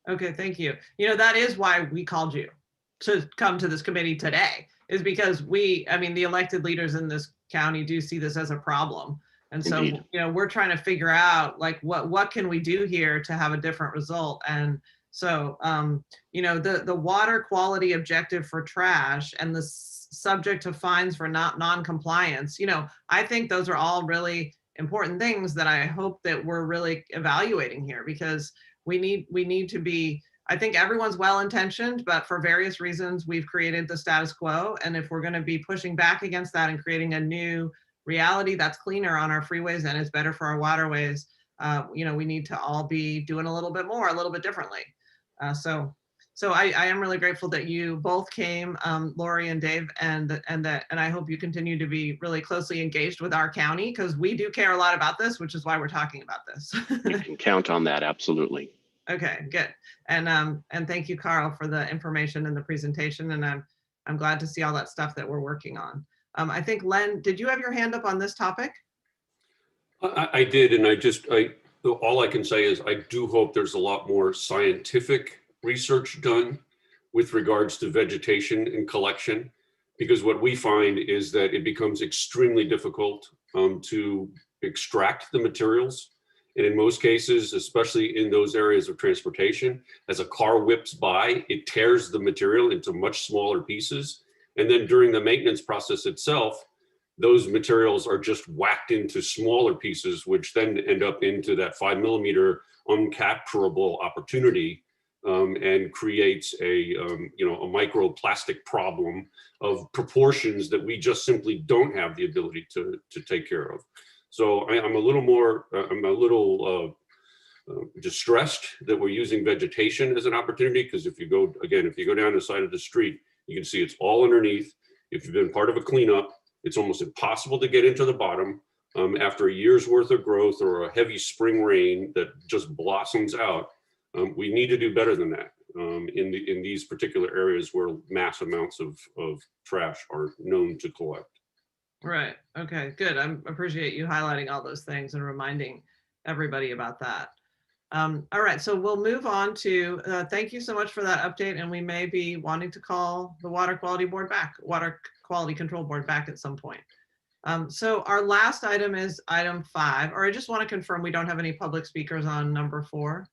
Okay, thank you. You know, that is why we called you to come to this committee today, is because the elected leaders in this county do see this as a problem. And so, Indeed. you know, we're trying to figure out like what can we do here to have a different result. And so, you know, the water quality objective for trash and the subject to fines for non-compliance, you know, I think those are all really important things that I hope that we're really evaluating here, because we need to be, I think everyone's well-intentioned, but for various reasons, we've created the status quo. And if we're going to be pushing back against that and creating a new reality that's cleaner on our freeways and is better for our waterways, you know, we need to all be doing a little bit more, a little bit differently. So I am really grateful that you both came, Lori and Dave, and I hope you continue to be really closely engaged with our county, because we do care a lot about this, which is why we're talking about this. You can count on that, absolutely. Okay, good. And thank you, Carl, for the information and the presentation. And I'm glad to see all that stuff that we're working on. I think, Len, did you have your hand up on this topic? I did, and all I can say is I do hope there's a lot more scientific research done with regards to vegetation and collection, because what we find is that it becomes extremely difficult to extract the materials. And in most cases, especially in those areas of transportation, as a car whips by, it tears the material into much smaller pieces. And then during the maintenance process itself, those materials are just whacked into smaller pieces, which then end up into that 5mm uncapturable opportunity, and creates a a microplastic problem of proportions that we just simply don't have the ability to take care of. So I'm a little distressed that we're using vegetation as an opportunity, because if you go down the side of the street, you can see it's all underneath. If you've been part of a cleanup, it's almost impossible to get into the bottom after a year's worth of growth or a heavy spring rain that just blossoms out. We need to do better than that in these particular areas where mass amounts of trash are known to collect. Right. Okay, good. I appreciate you highlighting all those things and reminding everybody about that. All right, so we'll move on to, thank you so much for that update. And we may be wanting to call the Water Quality Control Board back at some point. So our last item is item 5, or I just want to confirm we don't have any public speakers on number 4.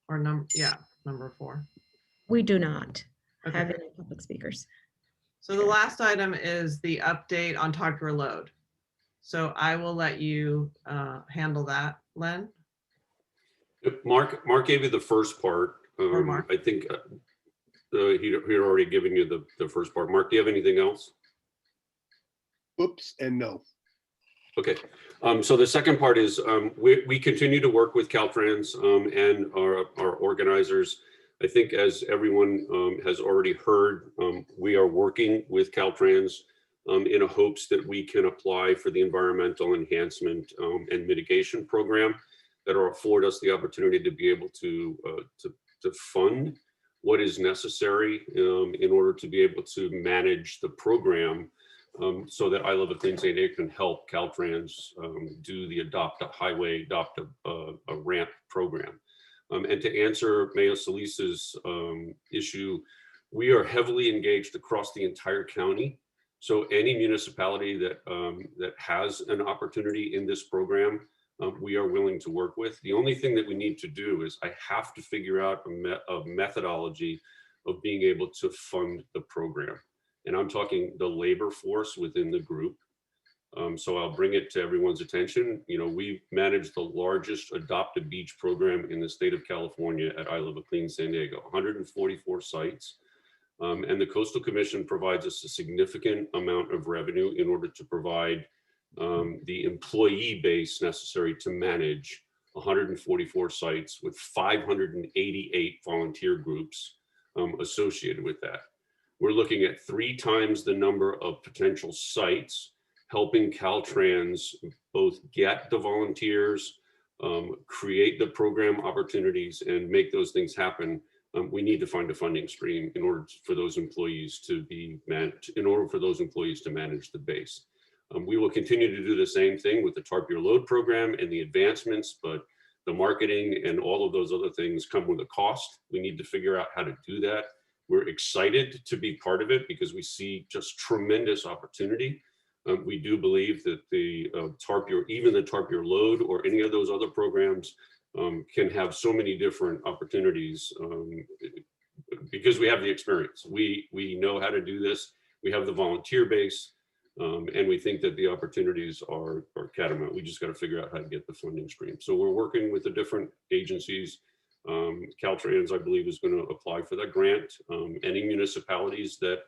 Or number 4. We do not Okay. have any public speakers. So the last item is the update on Talk Your Load. So I will let you handle that, Len. Mark gave you the first part. Mark? I think he'd already given you the first part. Mark, do you have anything else? Oops, and no. Okay, so the second part is we continue to work with Caltrans and our organizers. I think as everyone has already heard, we are working with Caltrans in a hopes that we can apply for the environmental enhancement and mitigation program that will afford us the opportunity to be able to fund what is necessary in order to be able to manage the program, so that I Love a Clean San Diego can help Caltrans do the Adopt a Highway, Adopt a Ramp program. And to answer Mayor Solis's issue, we are heavily engaged across the entire county. So any municipality that has an opportunity in this program, we are willing to work with. The only thing that we need to do is I have to figure out a methodology of being able to fund the program. And I'm talking the labor force within the group. So I'll bring it to everyone's attention. You know, we manage the largest Adopt a Beach program in the state of California at I Love a Clean San Diego, 144 sites. And the Coastal Commission provides us a significant amount of revenue in order to provide the employee base necessary to manage 144 sites with 588 volunteer groups associated with that. We're looking at 3 times the number of potential sites, helping Caltrans both get the volunteers, create the program opportunities, and make those things happen. We need to find a funding stream in order for those employees to be managed, in order for those employees to manage the base. We will continue to do the same thing with the Tarp Your Load program and the advancements, but the marketing and all of those other things come with a cost. We need to figure out how to do that. We're excited to be part of it because we see just tremendous opportunity. We do believe that the even the Tarp Your Load or any of those other programs can have so many different opportunities because we have the experience. We know how to do this. We have the volunteer base, and we think that the opportunities are catamount. We just got to figure out how to get the funding stream. So we're working with the different agencies. Caltrans, I believe, is going to apply for that grant. Any municipalities that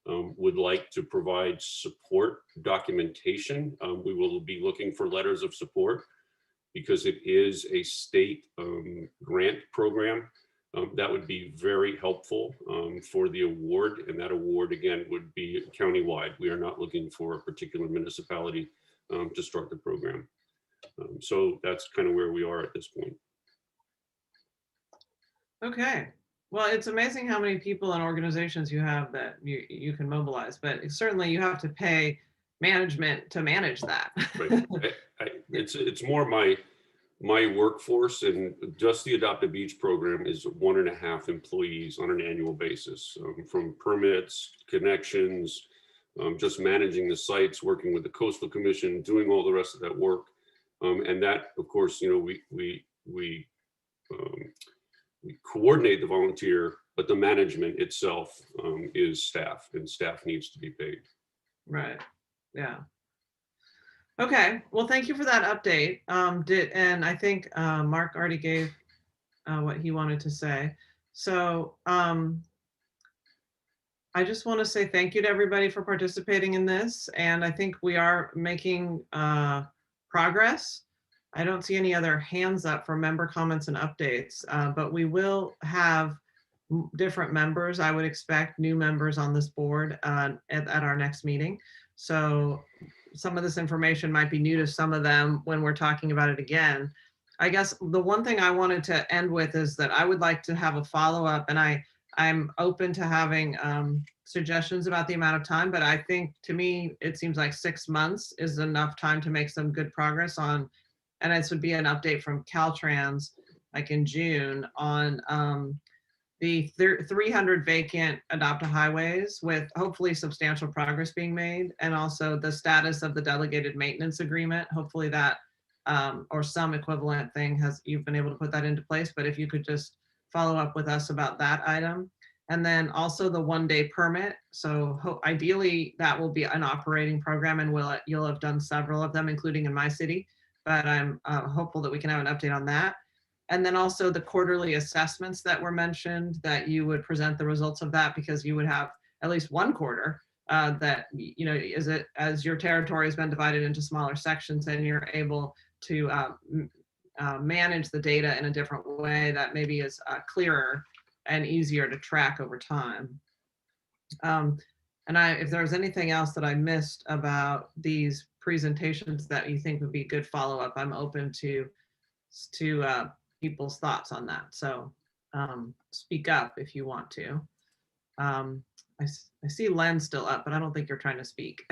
would like to provide support documentation, we will be looking for letters of support because it is a state grant program. That would be very helpful for the award, and that award again would be countywide. We are not looking for a particular municipality to start the program. So that's kind of where we are at this point. Okay. Well, it's amazing how many people and organizations you have that you can mobilize, but certainly you have to pay management to manage that. Right. It's more my workforce, and just the Adopt a Beach program is 1.5 employees on an annual basis, from permits, connections, just managing the sites, working with the Coastal Commission, doing all the rest of that work. And that, of course, you know, we coordinate the volunteer, but the management itself is staff, and staff needs to be paid. Right. Yeah. Okay. Well, thank you for that update. And I think Mark already gave what he wanted to say. So I just want to say thank you to everybody for participating in this. And I think we are making progress. I don't see any other hands up for member comments and updates, but we will have different members. I would expect new members on this board at our next meeting. So some of this information might be new to some of them when we're talking about it again. I guess the one thing I wanted to end with is that I would like to have a follow-up, and I'm open to having suggestions about the amount of time, but I think, to me, it seems like 6 months is enough time to make some good progress on, and this would be an update from Caltrans, like in June, on the 300 vacant Adopt-A-Highways, with hopefully substantial progress being made, and also the status of the delegated maintenance agreement. Hopefully that, or some equivalent thing, you've been able to put that into place, but if you could just follow up with us about that item. And then also the 1-day permit. So ideally that will be an operating program, and you'll have done several of them, including in my city, but I'm hopeful that we can have an update on that. And then also the quarterly assessments that were mentioned, that you would present the results of that, because you would have at least one quarter that, you know, as your territory has been divided into smaller sections, and you're able to manage the data in a different way that maybe is clearer and easier to track over time. And if there's anything else that I missed about these presentations that you think would be good follow-up, I'm open to people's thoughts on that. So speak up if you want to. I see Len still up, but I don't think you're trying to speak.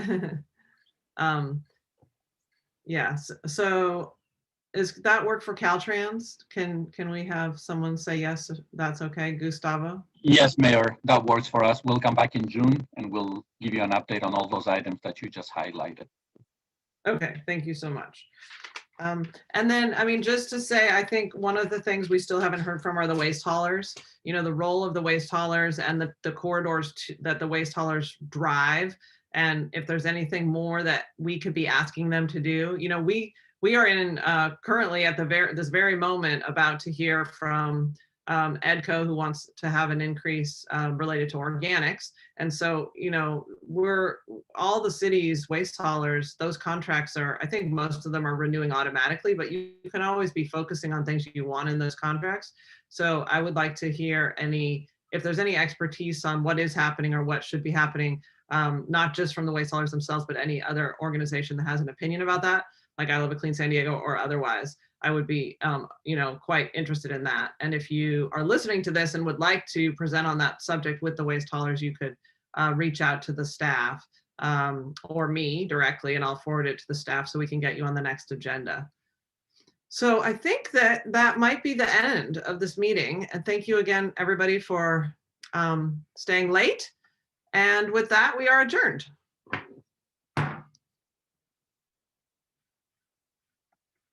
Yeah, so does that work for Caltrans? Can we have someone say yes, if that's okay? Gustavo? Yes, Mayor, that works for us. We'll come back in June and we'll give you an update on all those items that you just highlighted. Okay, thank you so much. And then, I mean, just to say, I think one of the things we still haven't heard from are the waste haulers. You know, the role of the waste haulers and the corridors that the waste haulers drive. And if there's anything more that we could be asking them to do. You know, we are in currently at this very moment about to hear from EDCO, who wants to have an increase related to organics. And so, you know, all the cities waste haulers, those contracts are, I think most of them are renewing automatically, but you can always be focusing on things you want in those contracts. So I would like to hear if there's any expertise on what is happening or what should be happening, not just from the waste haulers themselves, but any other organization that has an opinion about that, like I Live a Clean San Diego or otherwise. I would be, you know, quite interested in that. And if you are listening to this and would like to present on that subject with the waste haulers, you could reach out to the staff or me directly, and I'll forward it to the staff so we can get you on the next agenda. So I think that might be the end of this meeting. And thank you again, everybody, for staying late. And with that, we are adjourned.